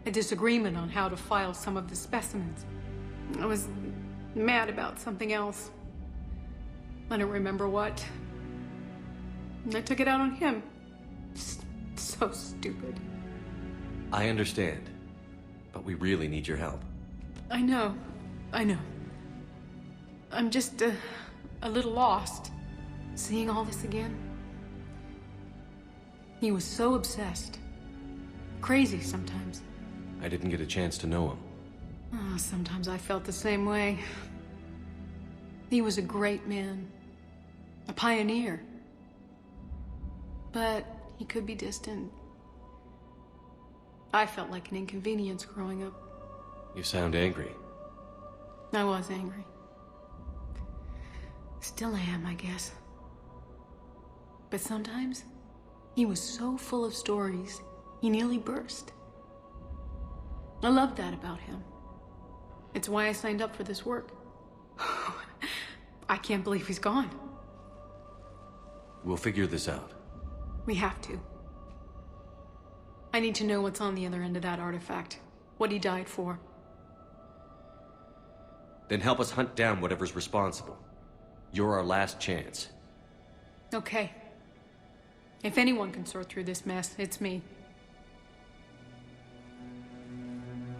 A disagreement on how to file some of the specimens. I was mad about something else. I don't remember what. And I took it out on him. So stupid. I understand. But we really need your help. I know. I'm just a little lost. Seeing all this again. He was so obsessed. Crazy sometimes. I didn't get a chance to know him. Oh, sometimes I felt the same way. He was a great man. A pioneer. But he could be distant. I felt like an inconvenience growing up. You sound angry. I was angry. Still am, I guess. But sometimes, he was so full of stories, he nearly burst. I loved that about him. It's why I signed up for this work. I can't believe he's gone. We'll figure this out. We have to. I need to know what's on the other end of that artifact. What he died for. Then help us hunt down whatever's responsible. You're our last chance. Okay. If anyone can sort through this mess, it's me.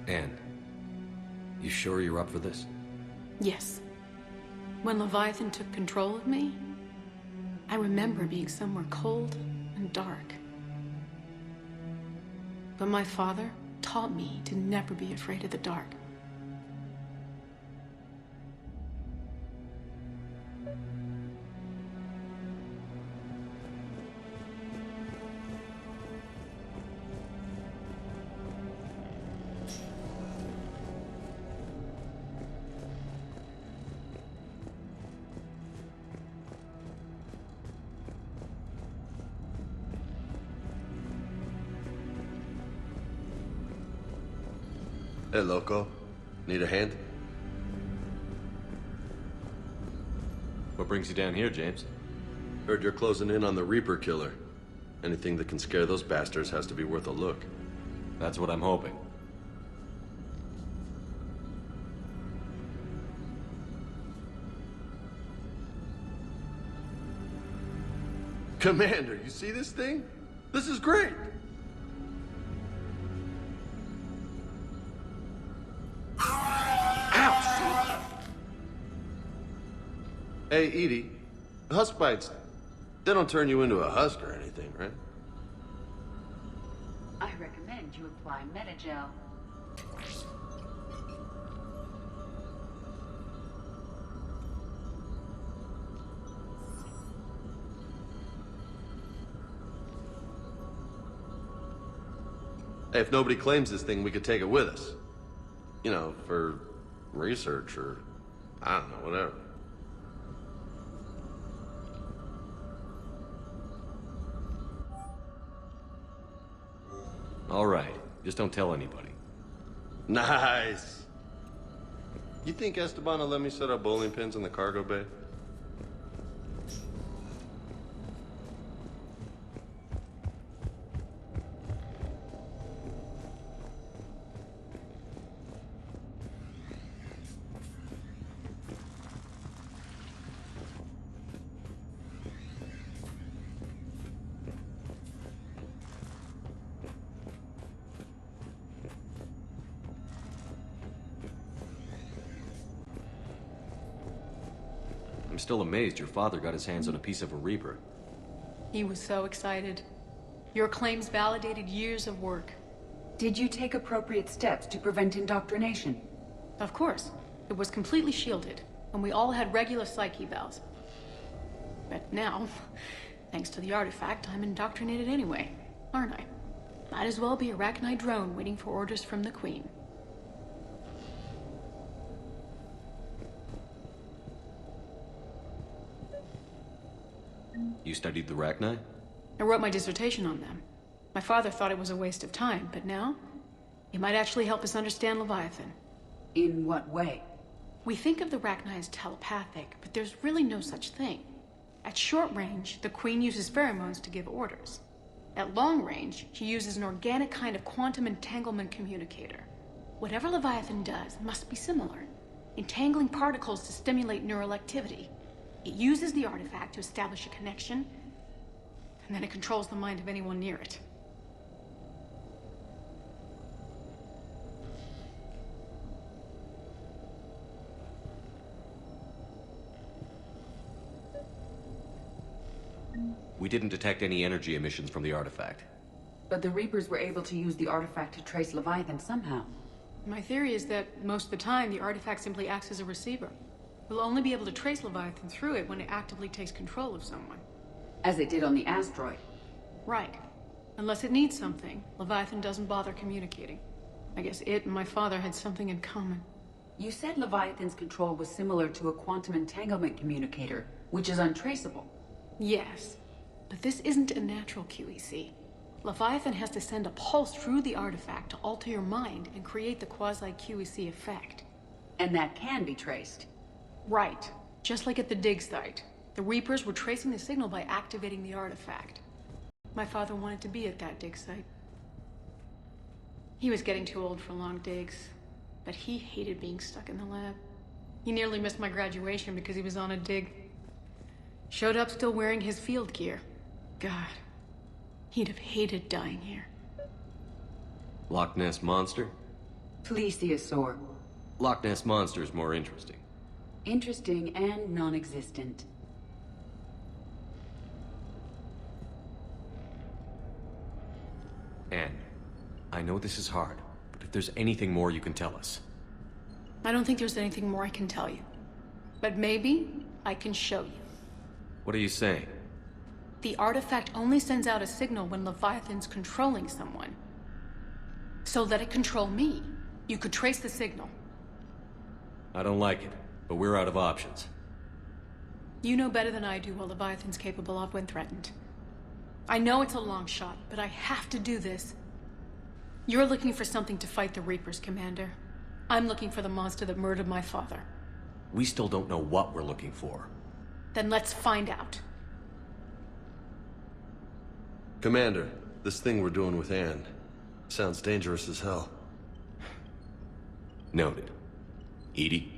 Anne, you sure you're up for this? Yes. When Leviathan took control of me, I remember being somewhere cold and dark. But my father taught me to never be afraid of the dark. Hey, loco. Need a hand? What brings you down here, James? Heard you're closing in on the Reaper killer. Anything that can scare those bastards has to be worth a look. That's what I'm hoping. Commander, you see this thing? This is great! Hey, Edie, husk bites, they don't turn you into a husk or anything, right? I recommend you apply Metagel. Hey, if nobody claims this thing, we could take it with us. You know, for research or, I don't know, whatever. All right. Just don't tell anybody. Nice. You think Esteban will let me set up bowling pins in the cargo bay? I'm still amazed your father got his hands on a piece of a Reaper. He was so excited. Your claims validated years of work. Did you take appropriate steps to prevent indoctrination? Of course. It was completely shielded, and we all had regular psych evals. But now, thanks to the artifact, I'm indoctrinated anyway, aren't I? Might as well be a Arachnite drone waiting for orders from the Queen. You studied the Arachnite? I wrote my dissertation on them. My father thought it was a waste of time, but now, it might actually help us understand Leviathan. In what way? We think of the Arachnite as telepathic, but there's really no such thing. At short range, the Queen uses pheromones to give orders. At long range, she uses an organic kind of quantum entanglement communicator. Whatever Leviathan does must be similar, entangling particles to stimulate neural activity. It uses the artifact to establish a connection, and then it controls the mind of anyone near it. We didn't detect any energy emissions from the artifact. But the Reapers were able to use the artifact to trace Leviathan somehow. My theory is that most of the time, the artifact simply acts as a receiver. We'll only be able to trace Leviathan through it when it actively takes control of someone. As it did on the asteroid. Right. Unless it needs something, Leviathan doesn't bother communicating. I guess it and my father had something in common. You said Leviathan's control was similar to a quantum entanglement communicator, which is untraceable. Yes, but this isn't a natural QEC. Leviathan has to send a pulse through the artifact to alter your mind and create the quasi-QEC effect. And that can be traced. Right. Just like at the dig site. The Reapers were tracing the signal by activating the artifact. My father wanted to be at that dig site. He was getting too old for long digs, but he hated being stuck in the lab. He nearly missed my graduation because he was on a dig. Showed up still wearing his field gear. God, he'd have hated dying here. Loch Ness Monster? Plesiosaur. Loch Ness Monster is more interesting. Interesting and non-existent. Anne, I know this is hard, but if there's anything more you can tell us. I don't think there's anything more I can tell you. But maybe I can show you. What are you saying? The artifact only sends out a signal when Leviathan's controlling someone. So let it control me. You could trace the signal. I don't like it, but we're out of options. You know better than I do what Leviathan's capable of when threatened. I know it's a long shot, but I have to do this. You're looking for something to fight the Reapers, Commander. I'm looking for the monster that murdered my father. We still don't know what we're looking for. Then let's find out. Commander, this thing we're doing with Anne sounds dangerous as hell. Noted. Edie?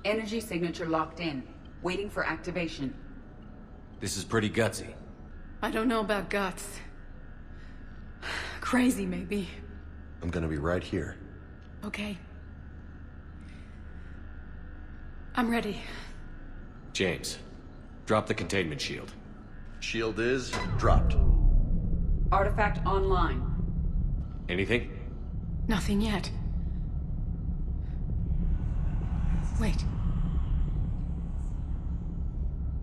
Energy signature locked in, waiting for activation. This is pretty gutsy. I don't know about guts. Crazy, maybe. I'm gonna be right here. Okay. I'm ready. James, drop the containment shield. Shield is dropped. Artifact online. Anything? Nothing yet. Wait.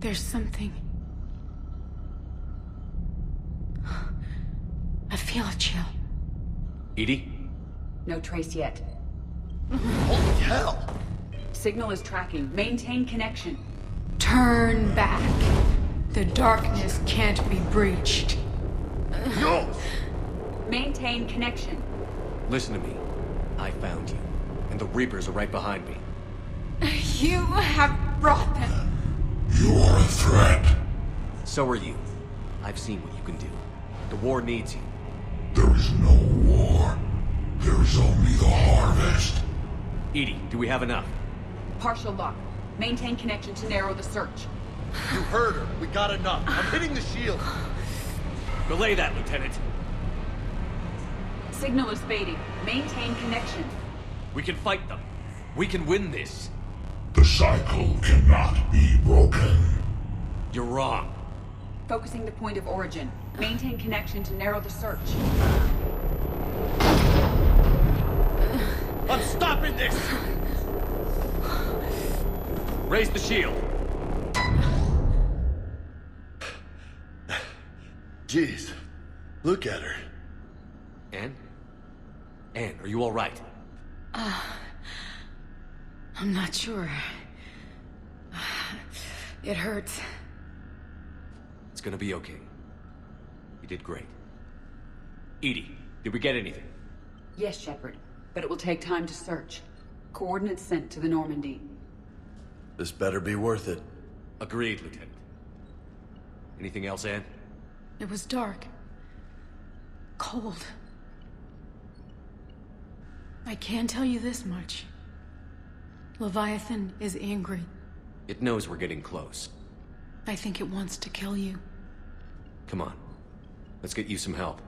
There's something. I feel a chill. Edie? No trace yet. Holy hell! Signal is tracking. Maintain connection. Turn back. The darkness can't be breached. No! Maintain connection. Listen to me. I found you, and the Reapers are right behind me. You have brought them. You are a threat. So are you. I've seen what you can do. The war needs you. There is no war. There is only the harvest. Edie, do we have enough? Partial lock. Maintain connection to narrow the search. You heard her. We got enough. I'm hitting the shield. Belay that, Lieutenant. Signal is fading. Maintain connection. We can fight them. We can win this. The cycle cannot be broken. You're wrong. Focusing the point of origin. Maintain connection to narrow the search. I'm stopping this! Raise the shield. Jeez. Look at her. Anne? Anne, are you all right? I'm not sure. It hurts. It's gonna be okay. You did great. Edie, did we get anything? Yes, Shepard. But it will take time to search. Coordinates sent to the Normandy. This better be worth it. Agreed, Lieutenant. Anything else, Anne? It was dark. Cold. I can tell you this much. Leviathan is angry. It knows we're getting close. I think it wants to kill you. Come on. Let's get you some help.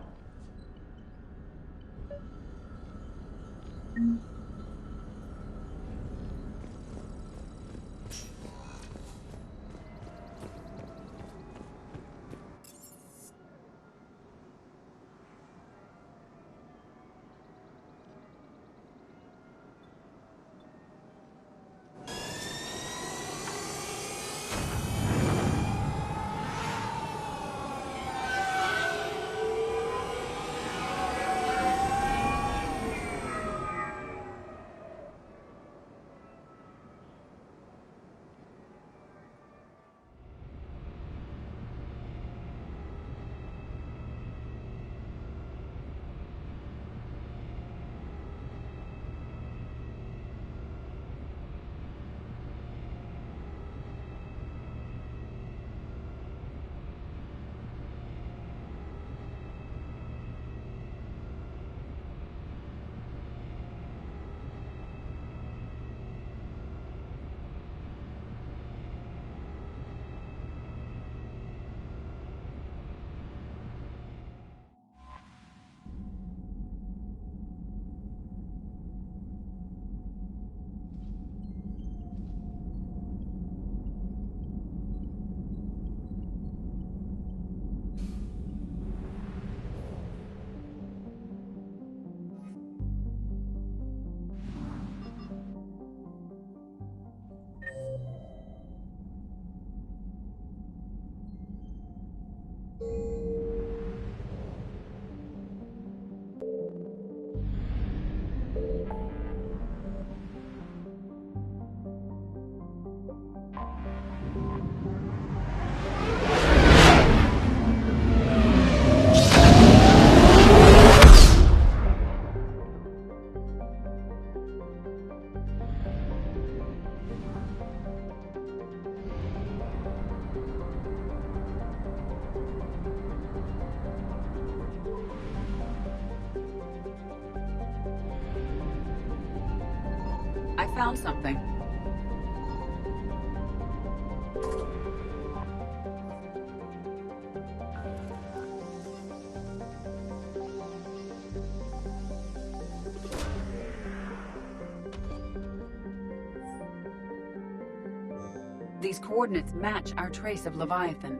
found something. These coordinates match our trace of Leviathan.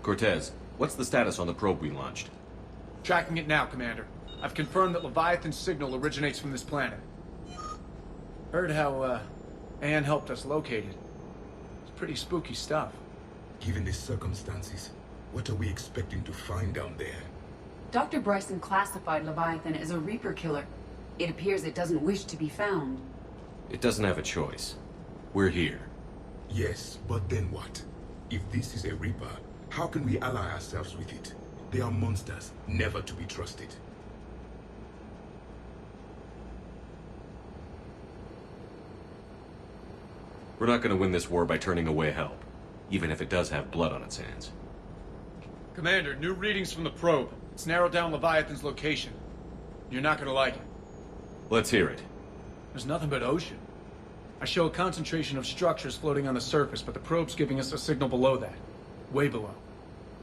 Cortez, what's the status on the probe we launched? Tracking it now, Commander. I've confirmed that Leviathan's signal originates from this planet. Heard how, Anne helped us locate it. It's pretty spooky stuff. Given the circumstances, what are we expecting to find down there? Dr. Bryson classified Leviathan as a Reaper killer. It appears it doesn't wish to be found. It doesn't have a choice. We're here. Yes, but then what? If this is a Reaper, how can we ally ourselves with it? They are monsters, never to be trusted. We're not gonna win this war by turning away help, even if it does have blood on its hands. Commander, new readings from the probe. It's narrowed down Leviathan's location. You're not gonna like it. Let's hear it. There's nothing but ocean. I show a concentration of structures floating on the surface, but the probe's giving us a signal below that. Way below.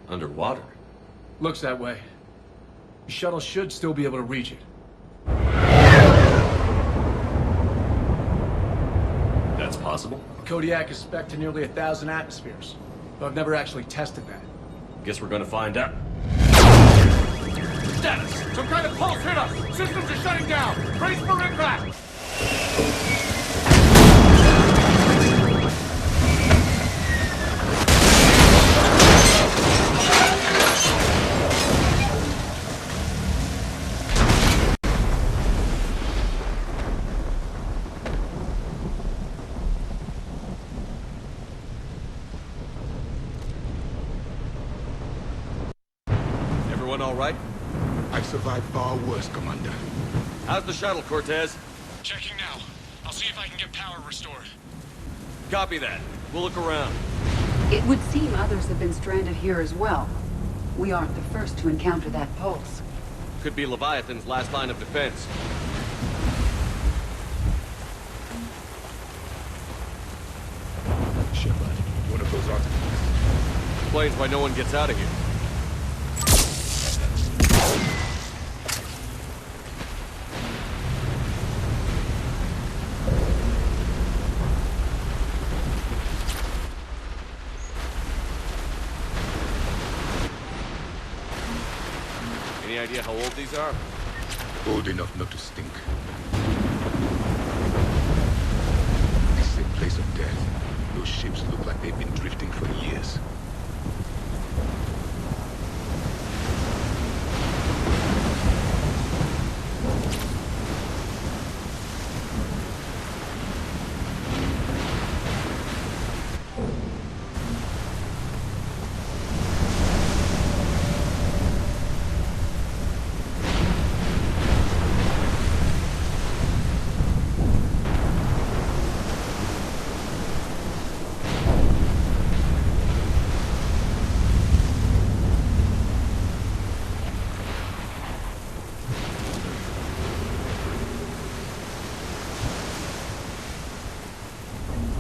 Underwater? Looks that way. The shuttle should still be able to reach it. That's possible? Kodiak is spec'd to nearly 1,000 atmospheres, but I've never actually tested that. Guess we're gonna find out. Status! Some kind of pulse hit us! Systems are shutting down! Brace for impact! Everyone all right? I've survived far worse, Commander. How's the shuttle, Cortez? Checking now. I'll see if I can get power restored. Copy that. We'll look around. It would seem others have been stranded here as well. We aren't the first to encounter that pulse. Could be Leviathan's last line of defense. Shepard, one of those artifacts. Explains why no one gets out of here. Any idea how old these are? Old enough not to stink. This is a place of death. Those ships look like they've been drifting for years.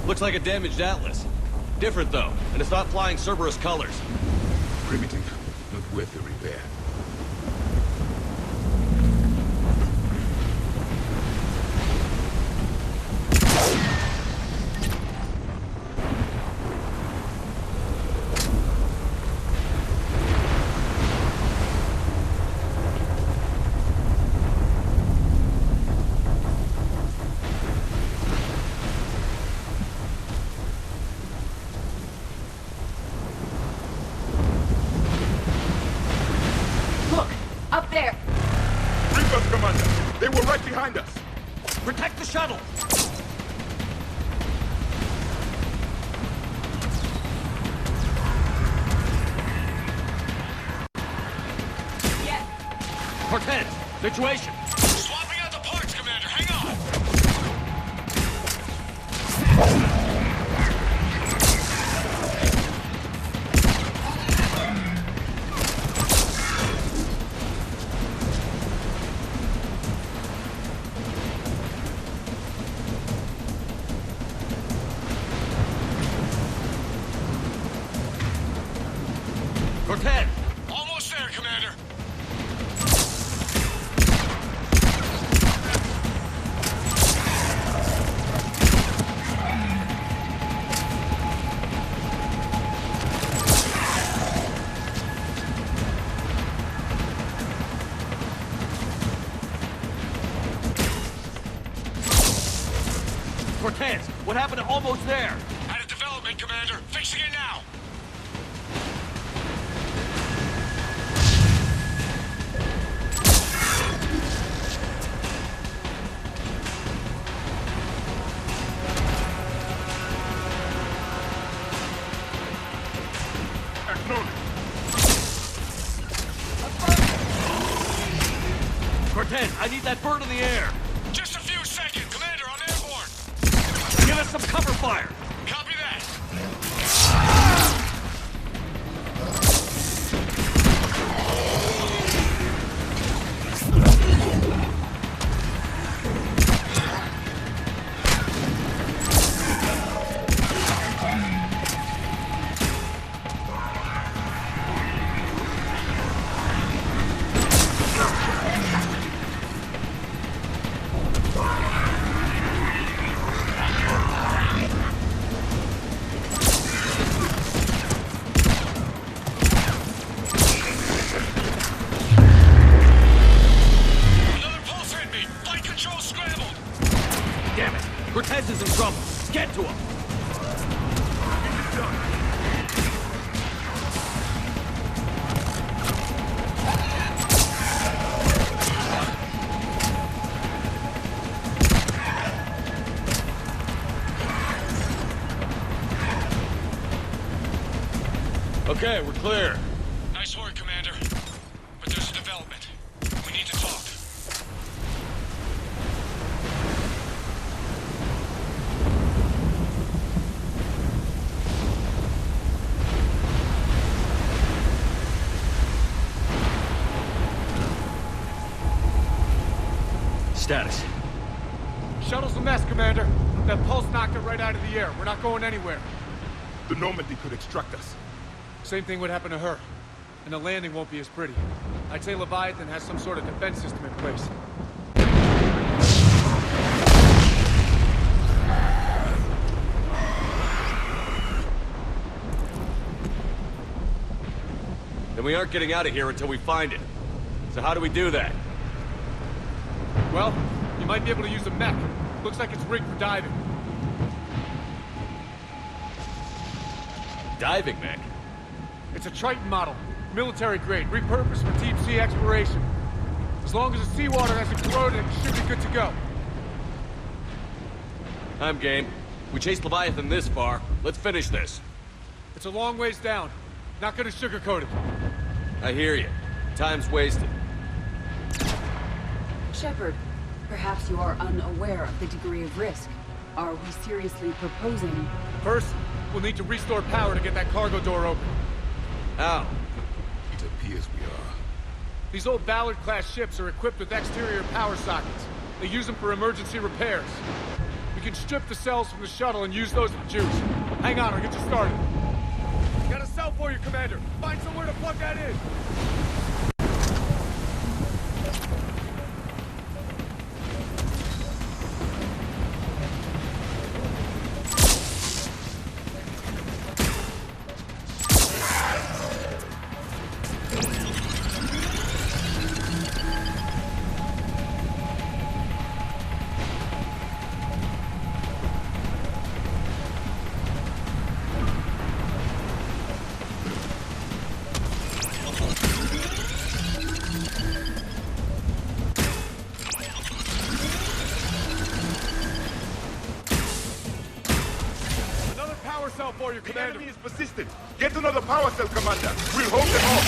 Looks like a damaged Atlas. Different, though, and it's not flying Cerberus colors. Primitive, not worth the repair. Up there! Reapers, Commander! They were right behind us! Protect the shuttle! Yes! Cortez, situation! Swapping out the parts, Commander. Hang on! Cortez! Almost there, Commander. Cortez, what happened to almost there? Out of development, Commander. Fixing it now. Cortez, I need that bird in the air! Just a few seconds. Commander, I'm airborne. Give us some cover fire! Copy that. Cortez is in trouble. Get to him. Okay, we're clear. Nice work, Commander. But there's a development. We need to talk. Status. Shuttle's a mess, Commander. That pulse knocked it right out of the air. We're not going anywhere. The Normandy could extract us. Same thing would happen to her. And the landing won't be as pretty. I'd say Leviathan has some sort of defense system in place. Then we aren't getting out of here until we find it. So how do we do that? Well, you might be able to use a mech. Looks like it's rigged for diving. Diving mech? It's a Triton model. Military grade, repurposed for deep sea exploration. As long as the seawater hasn't corroded, it should be good to go. I'm game. We chased Leviathan this far. Let's finish this. It's a long ways down. Not gonna sugarcoat it. I hear you. Time's wasted. Shepard, perhaps you are unaware of the degree of risk. Are we seriously proposing... First, we'll need to restore power to get that cargo door open. How? It appears we are. These old Ballard-class ships are equipped with exterior power sockets. They use them for emergency repairs. We can strip the cells from the shuttle and use those for juice. Hang on, I'll get you started. Got a cell for you, Commander. Find somewhere to plug that in. For you, Commander. The enemy is persistent. Get another power cell, Commander. We'll hold them off.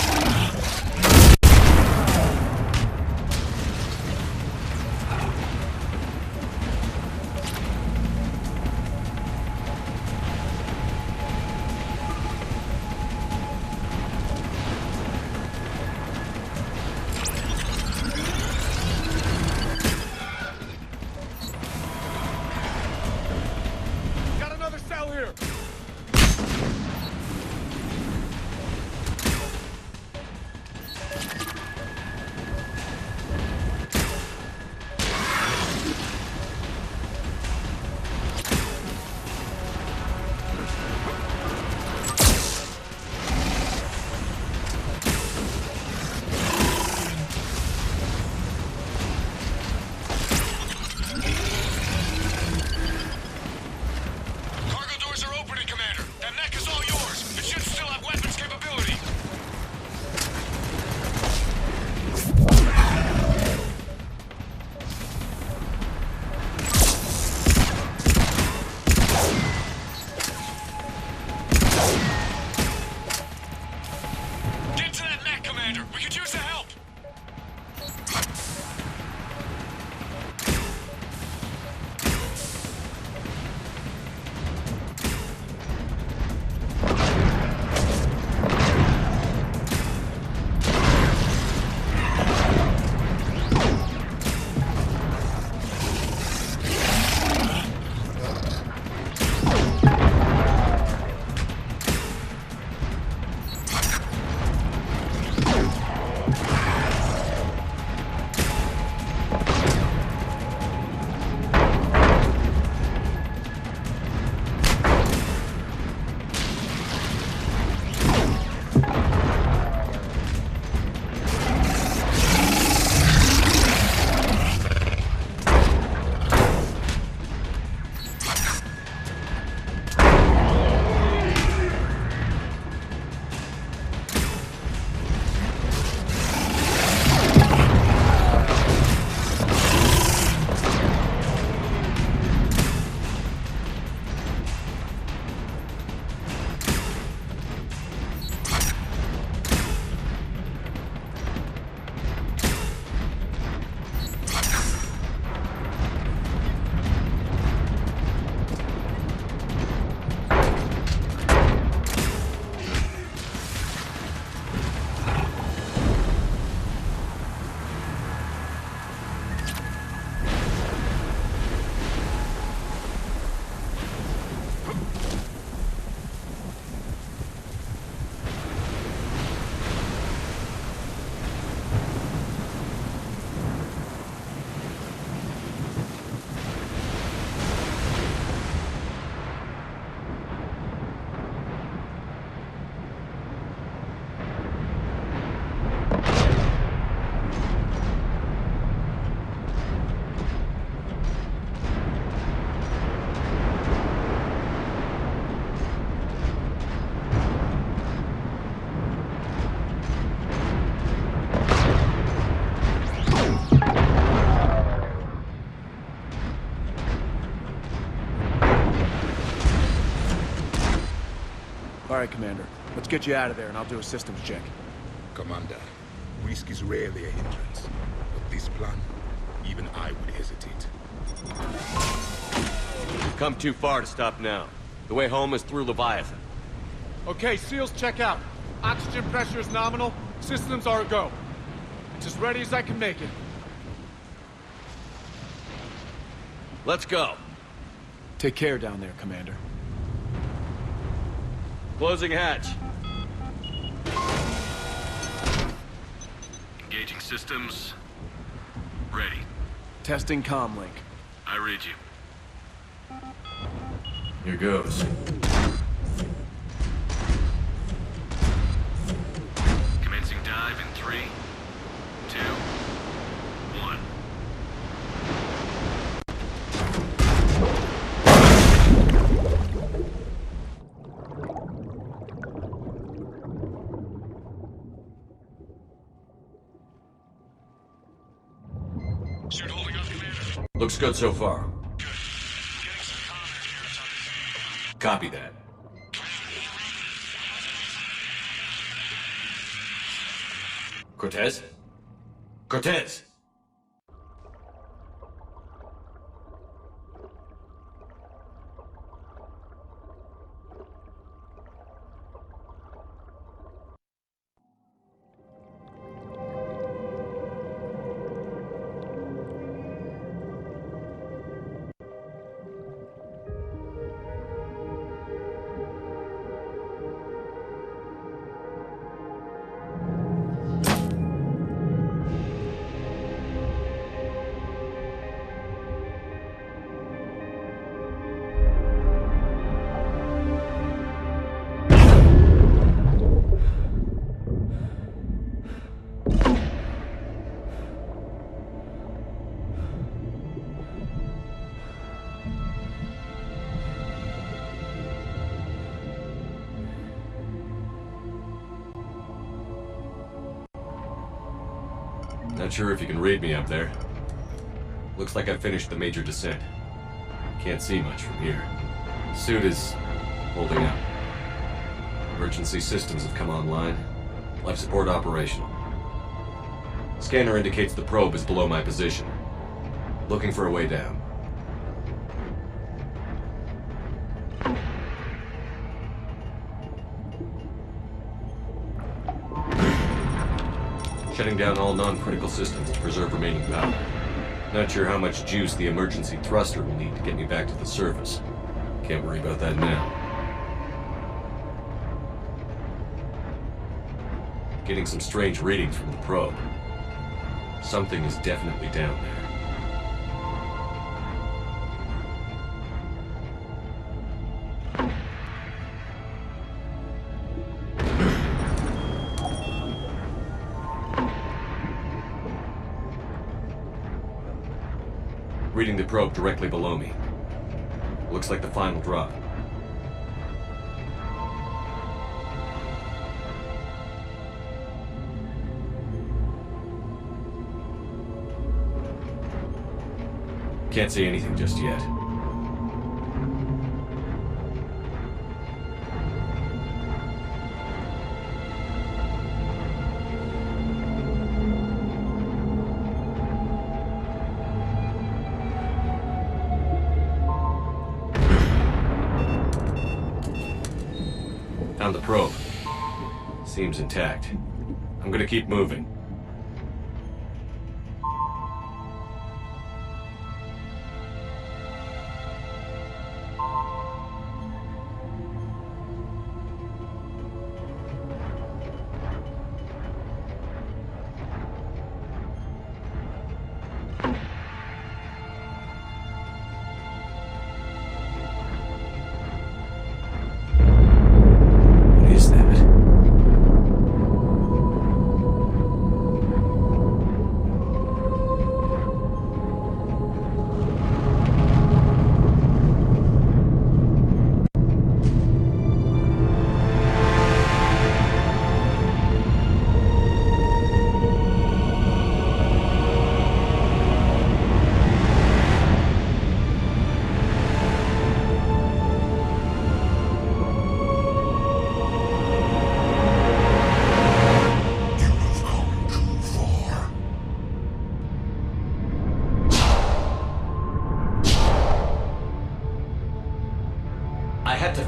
Got another cell here. Alright, Commander. Let's get you out of there and I'll do a systems check. Commander, risk is rarely a hindrance. But this plan, even I would hesitate. We've come too far to stop now. The way home is through Leviathan. Okay, SEALs, check out. Oxygen pressure is nominal. Systems are a go. It's as ready as I can make it. Let's go. Take care down there, Commander. Closing hatch. Engaging systems. Ready. Testing comm link. I read you. Here goes. Commencing dive in 3, 2, 1. Suit holding up, Commander. Looks good so far. Copy that. Cortez? Cortez! Not sure if you can read me up there. Looks like I've finished the major descent. Can't see much from here. Suit is holding up. Emergency systems have come online. Life support operational. Scanner indicates the probe is below my position. Looking for a way down. Shutting down all non-critical systems to preserve remaining power. Not sure how much juice the emergency thruster will need to get me back to the surface. Can't worry about that now. Getting some strange readings from the probe. Something is definitely down there. Reading the probe directly below me. Looks like the final drop. Can't see anything just yet. Found the probe. Seems intact. I'm gonna keep moving.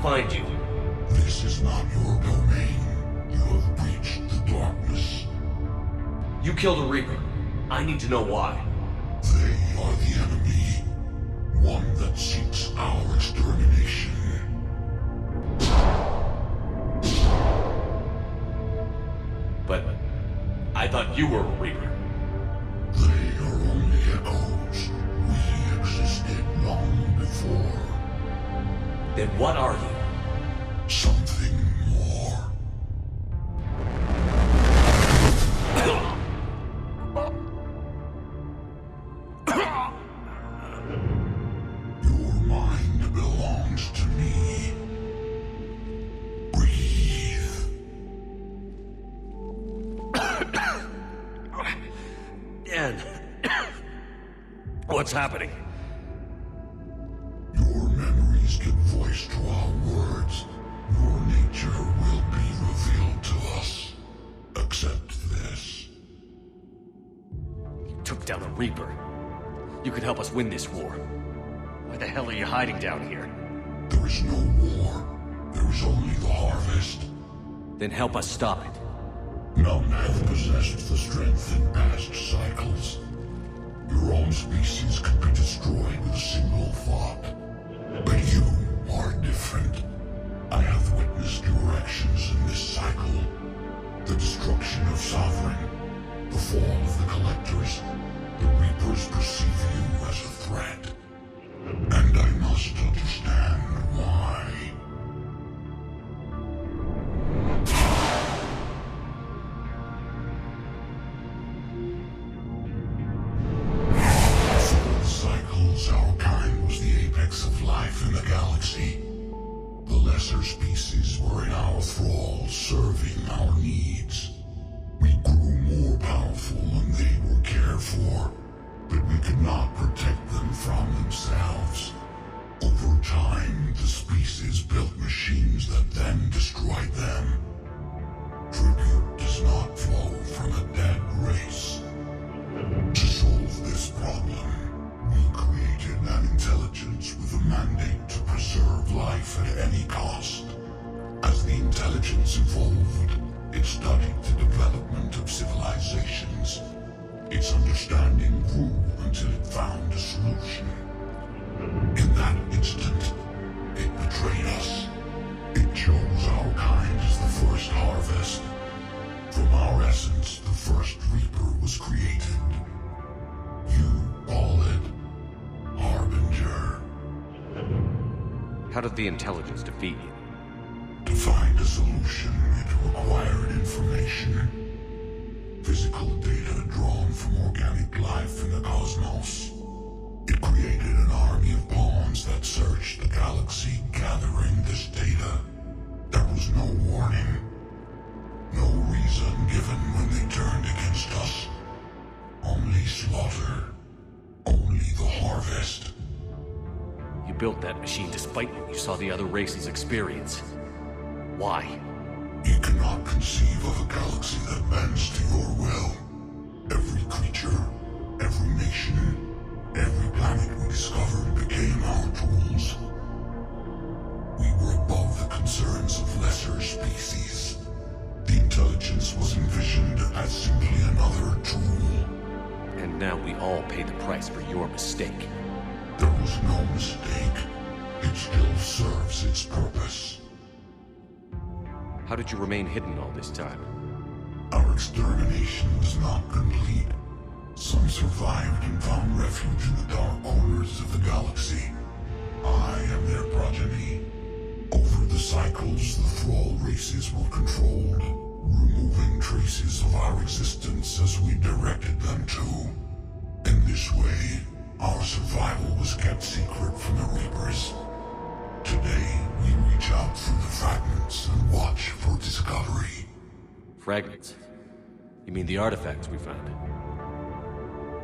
find you. This is not your domain. You have breached the darkness. You killed a Reaper. I need to know why. They are the enemy. One that seeks our extermination. But I thought you were a Reaper. They are only echoes. We existed long before. Then what are you? Something more. Your mind belongs to me. Breathe. Dan, what's happening? Your memories give voice to our words. Your nature will be revealed to us. Accept this. You took down a Reaper. You could help us win this war. Why the hell are you hiding down here? There is no war. There is only the harvest. Then help us stop it. None have possessed the strength in past cycles. Your own species could be destroyed with a single thought. But you are different. I have witnessed your actions in this cycle. The destruction of Sovereign, the fall of the Collectors. The Reapers perceive you as a threat. And I must understand why. For cycles, our kind was the apex of life in the galaxy. The lesser species were in our thrall, serving our needs. We grew more powerful and they were cared for, but we could not protect them from themselves. Over time, the species built machines that then destroyed them. Tribute does not flow from a dead race. To solve this problem, we created an intelligence with a mandate to preserve life at any cost. As the intelligence evolved, it studied the development of civilizations. Its understanding grew until it found a solution. In that instant, it betrayed us. It chose our kind as the first harvest. From our essence, the first Reaper was created. You call it Harbinger. How did the intelligence defeat you? To find a solution, it required information. Physical data drawn from organic life in the cosmos. It created an army of pawns that searched the galaxy, gathering this data. There was no warning. No reason given when they turned against us. Only slaughter. Only the harvest. You built that machine despite what you saw the other races experience. Why? You cannot conceive of a galaxy that bends to your will. Every creature, every nation, every planet we discovered became our tools. We were above the concerns of lesser species. The intelligence was envisioned as simply another tool. And now we all pay the price for your mistake. There was no mistake. It still serves its purpose. How did you remain hidden all this time? Our extermination was not complete. Some survived and found refuge in the dark corners of the galaxy. I am their progeny. Over the cycles, the thrall races were controlled, removing traces of our existence as we directed them to. In this way, our survival was kept secret from the Reapers. Today, we reach out through the fragments and watch for discovery. Fragments? You mean the artifacts we found?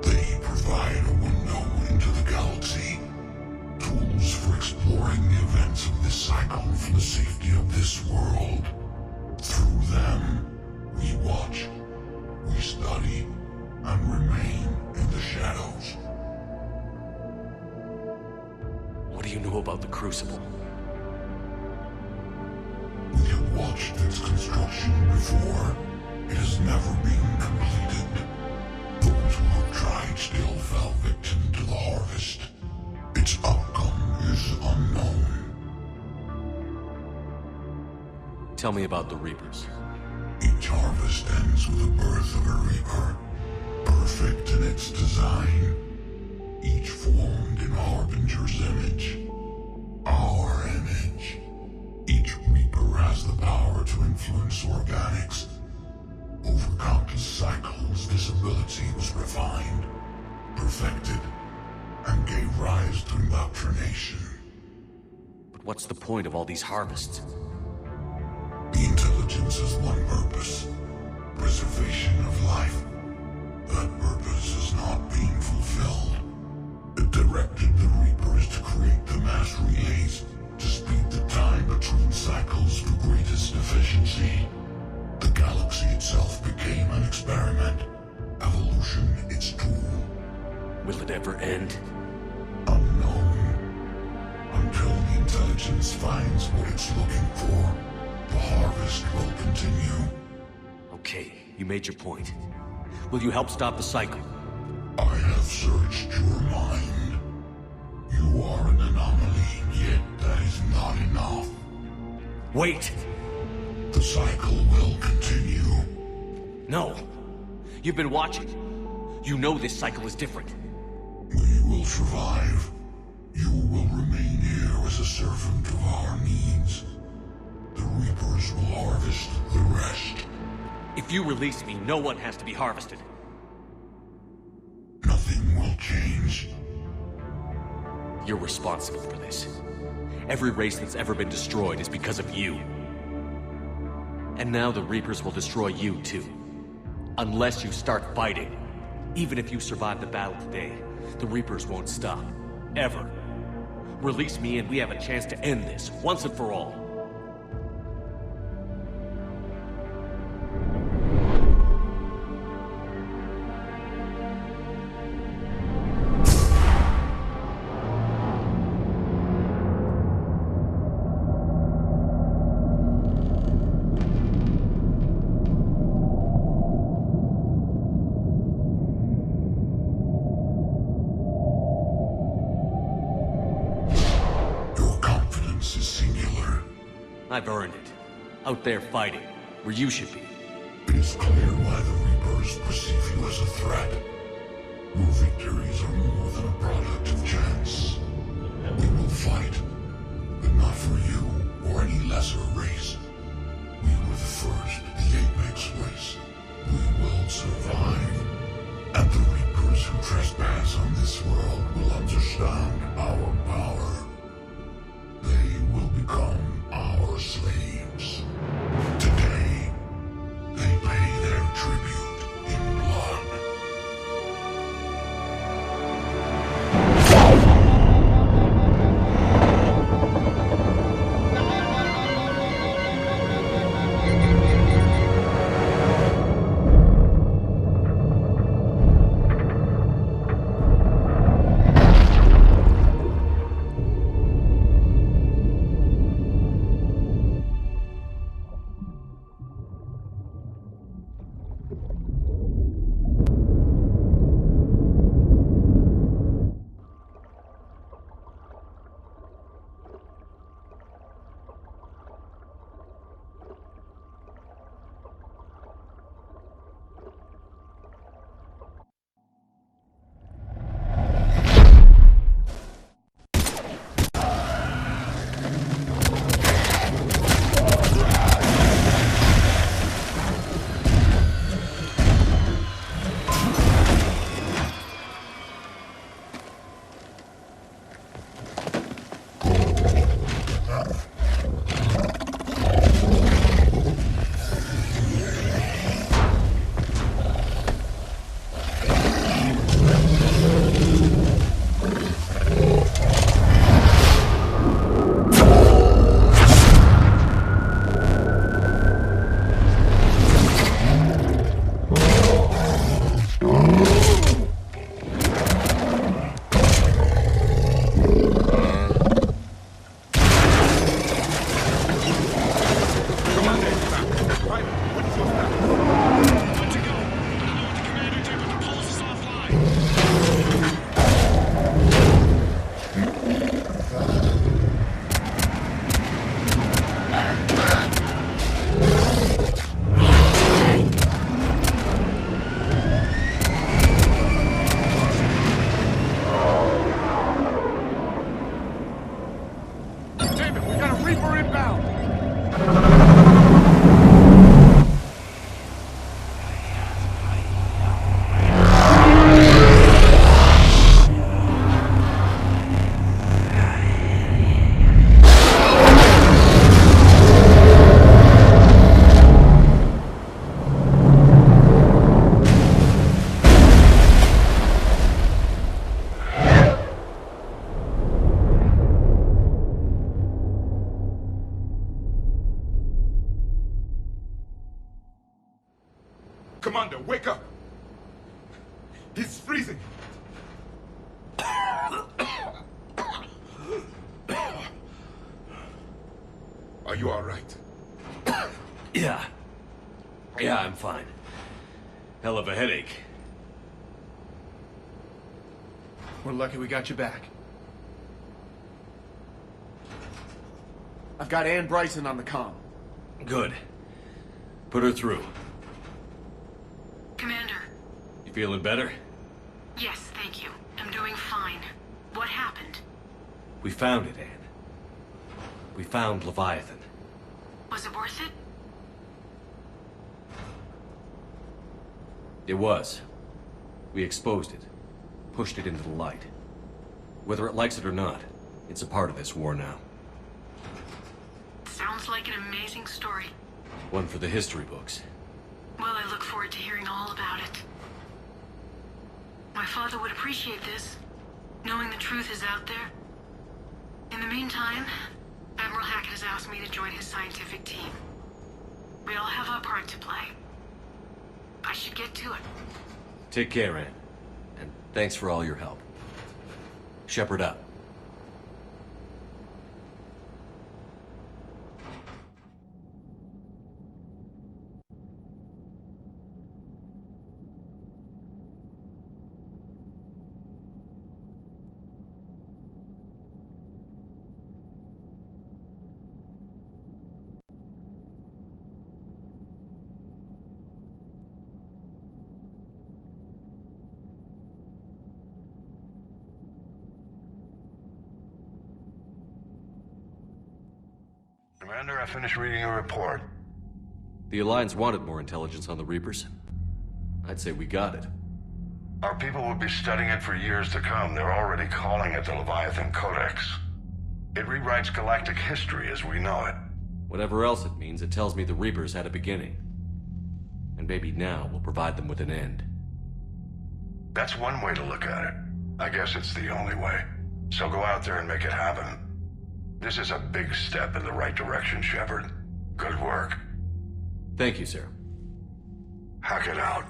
They provide a window into the galaxy. Tools for exploring the events of this cycle for the safety of this world. Through them, we watch, we study, and remain in the shadows. What do you know about the Crucible? Tell me about the Reapers. Each harvest ends with the birth of a Reaper, perfect in its design, each formed in Harbinger's image. Our image. Each Reaper has the power to influence organics. Over countless cycles, this ability was refined, perfected, and gave rise to indoctrination. But what's the point of all these harvests? The intelligence has one purpose: preservation of life. That purpose is not being fulfilled. It directed the Reapers to create the mass relays to speed the time between cycles to greatest efficiency. The galaxy itself became an experiment. Evolution its tool. Will it ever end? Unknown. Until the intelligence finds what it's looking for, the harvest will continue. Okay, you made your point. Will you help stop the cycle? I have searched your mind. You are an anomaly, yet that is not enough. Wait! The cycle will continue. No! You've been watching. You know this cycle is different. We will survive. You will remain here as a servant of our needs. The Reapers will harvest the rest. If you release me, no one has to be harvested. Nothing will change. You're responsible for this. Every race that's ever been destroyed is because of you. And now the Reapers will destroy you too. Unless you start fighting. Even if you survive the battle today, the Reapers won't stop. Ever. Release me and we have a chance to end this, once and for all. I've earned it. Out there fighting, where you should be. It is clear why the Reapers perceive you as a threat. Your victories are more than a product of chance. We will fight, but not for you or any lesser race. We were the first, the apex race. We will survive. And the Reapers who trespass on this world will understand our power. They will become our slaves. Today, they pay their tribute in blood. Commander, wake up! He's freezing! Are you all right? Yeah. Yeah, I'm fine. Hell of a headache. We're lucky we got you back. I've got Ann Bryson on the comm. Good. Put her through. Commander. You feeling better? Yes, thank you. I'm doing fine. What happened? We found it, Ann. We found Leviathan. Was it worth it? It was. We exposed it. Pushed it into the light. Whether it likes it or not, it's a part of this war now. Sounds like an amazing story. One for the history books. Well, I look forward to hearing all about it. My father would appreciate this, knowing the truth is out there. In the meantime, Admiral Hackett has asked me to join his scientific team. We all have our part to play. I should get to it. Take care, Ann. And thanks for all your help. Shepard up. Commander, I finished reading your report. The Alliance wanted more intelligence on the Reapers. I'd say we got it. Our people will be studying it for years to come. They're already calling it the Leviathan Codex. It rewrites galactic history as we know it. Whatever else it means, it tells me the Reapers had a beginning. And maybe now we'll provide them with an end. That's one way to look at it. I guess it's the only way. So go out there and make it happen. This is a big step in the right direction, Shepard. Good work. Thank you, sir. Hackett out.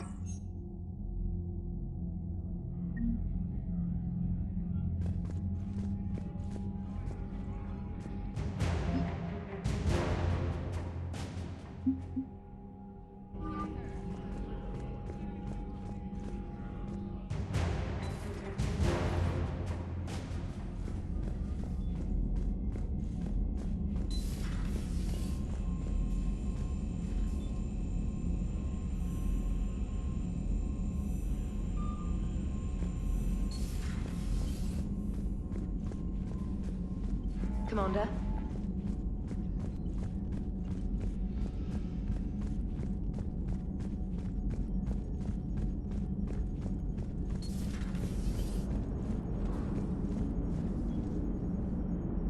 Commander?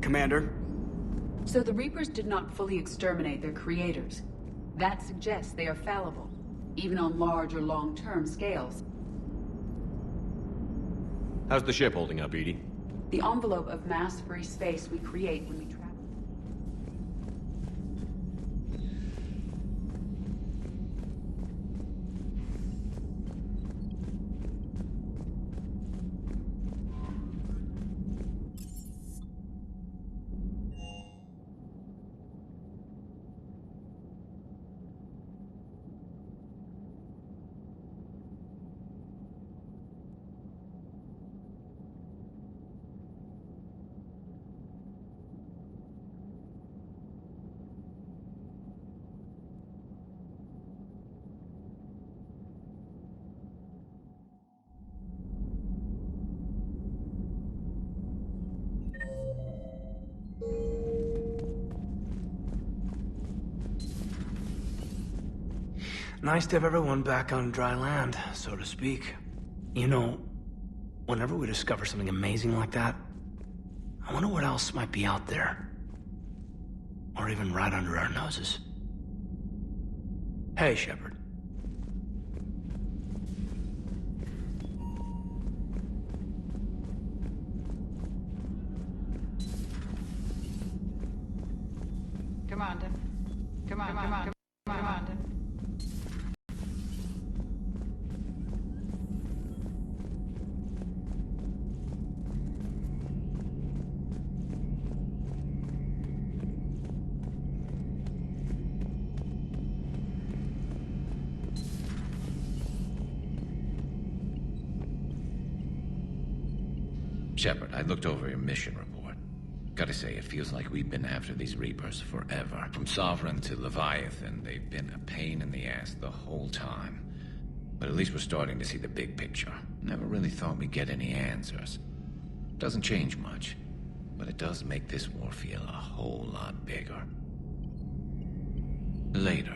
Commander? So the Reapers did not fully exterminate their creators. That suggests they are fallible, even on large or long-term scales. How's the ship holding up, Edie? The envelope of mass-free space we create when we travel. Nice to have everyone back on dry land, so to speak. You know, whenever we discover something amazing like that, I wonder what else might be out there. Or even right under our noses. Hey, Shepard. Commander. Commander. Commander. Shepard, I looked over your mission report. Gotta say, it feels like we've been after these Reapers forever. From Sovereign to Leviathan, they've been a pain in the ass the whole time. But at least we're starting to see the big picture. Never really thought we'd get any answers. Doesn't change much, but it does make this war feel a whole lot bigger. Later.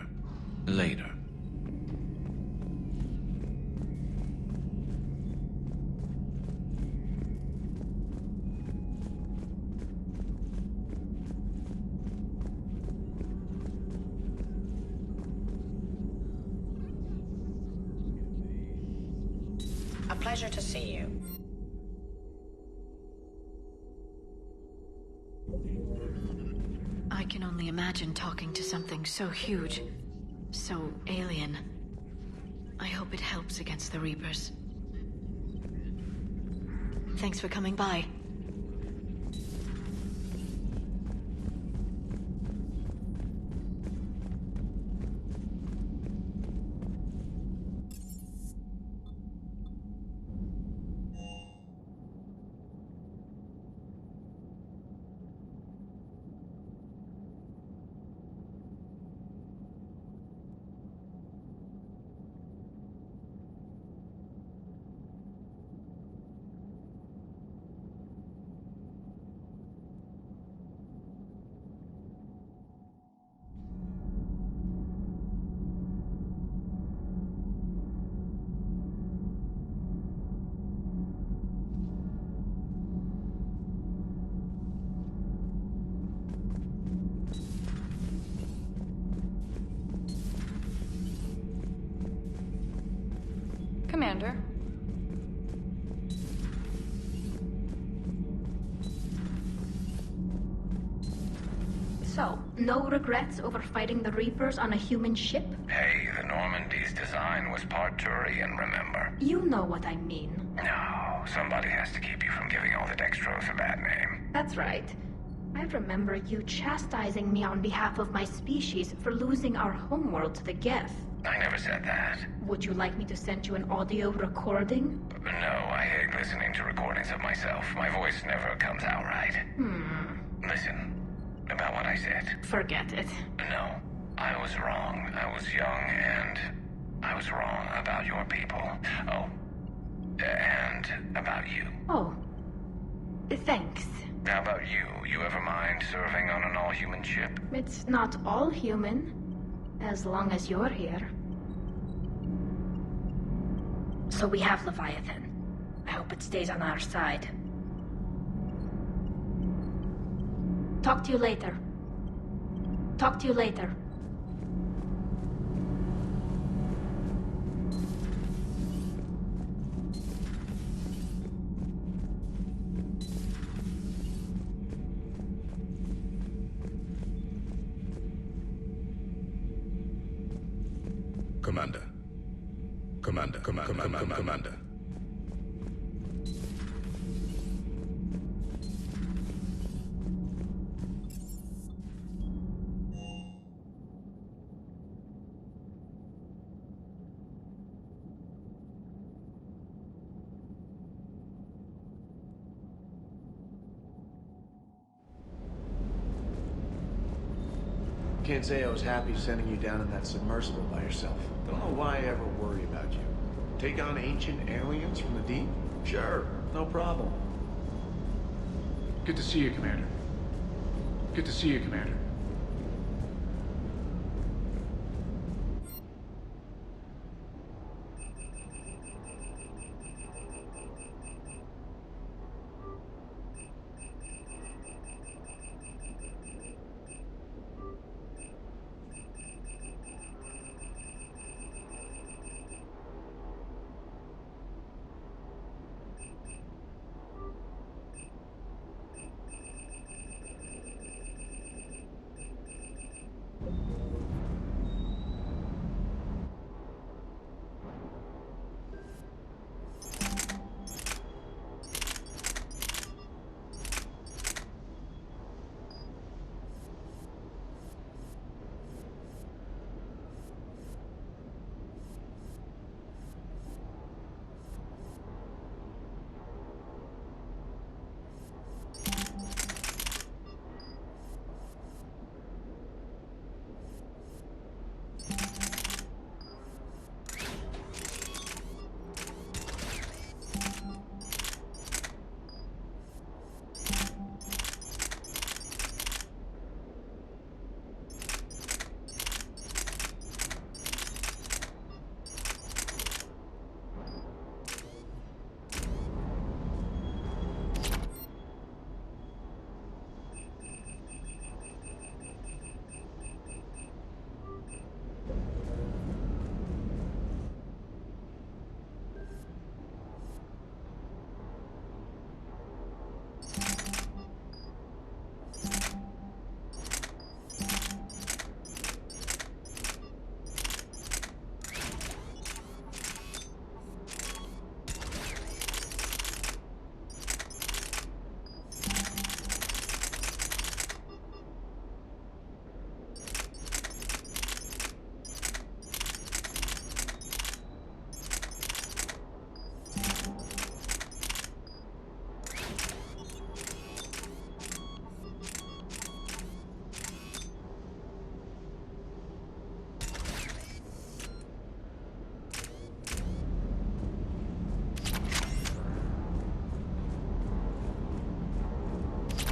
A pleasure to see you. I can only imagine talking to something so huge, so alien. I hope it helps against the Reapers. Thanks for coming by. Commander. So, no regrets over fighting the Reapers on a human ship? Hey, the Normandy's design was part Turian, remember? You know what I mean. No, somebody has to keep you from giving all the Dextros a bad name. That's right. I remember you chastising me on behalf of my species for losing our homeworld to the Geth. I never said that. Would you like me to send you an audio recording? No, I hate listening to recordings of myself. My voice never comes out right. Listen, about what I said. Forget it. No, I was wrong. I was young and I was wrong about your people. Oh, and about you. Oh, thanks. How about you? You ever mind serving on an all-human ship? It's not all human, as long as you're here. So we have Leviathan. I hope it stays on our side. Talk to you later. Talk to you later. Commander. Commander. Can't say I was happy sending you down in that submersible by yourself. Don't know why I ever worry about you. Take on ancient aliens from the deep? Sure, no problem. Good to see you, Commander. Good to see you, Commander.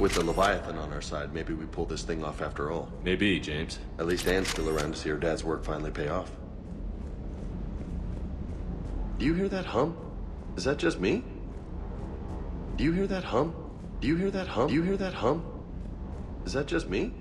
With the Leviathan on our side, maybe we pull this thing off after all. Maybe, James. At least Anne's still around to see her dad's work finally pay off. Do you hear that hum? Is that just me? Do you hear that hum? Do you hear that hum? Do you hear that hum? Is that just me?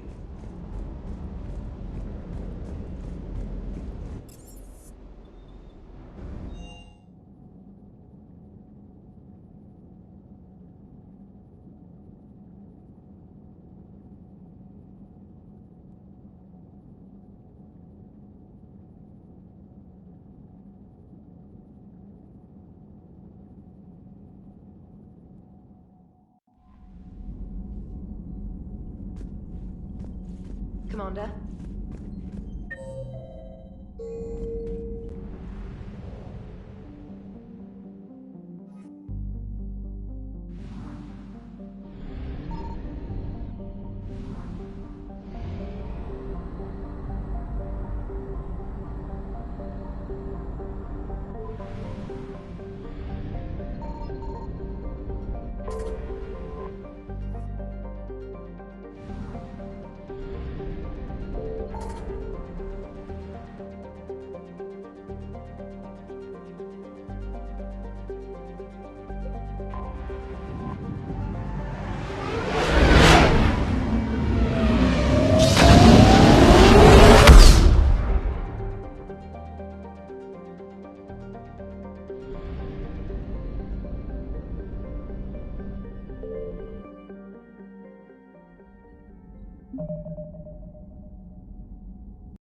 Commander?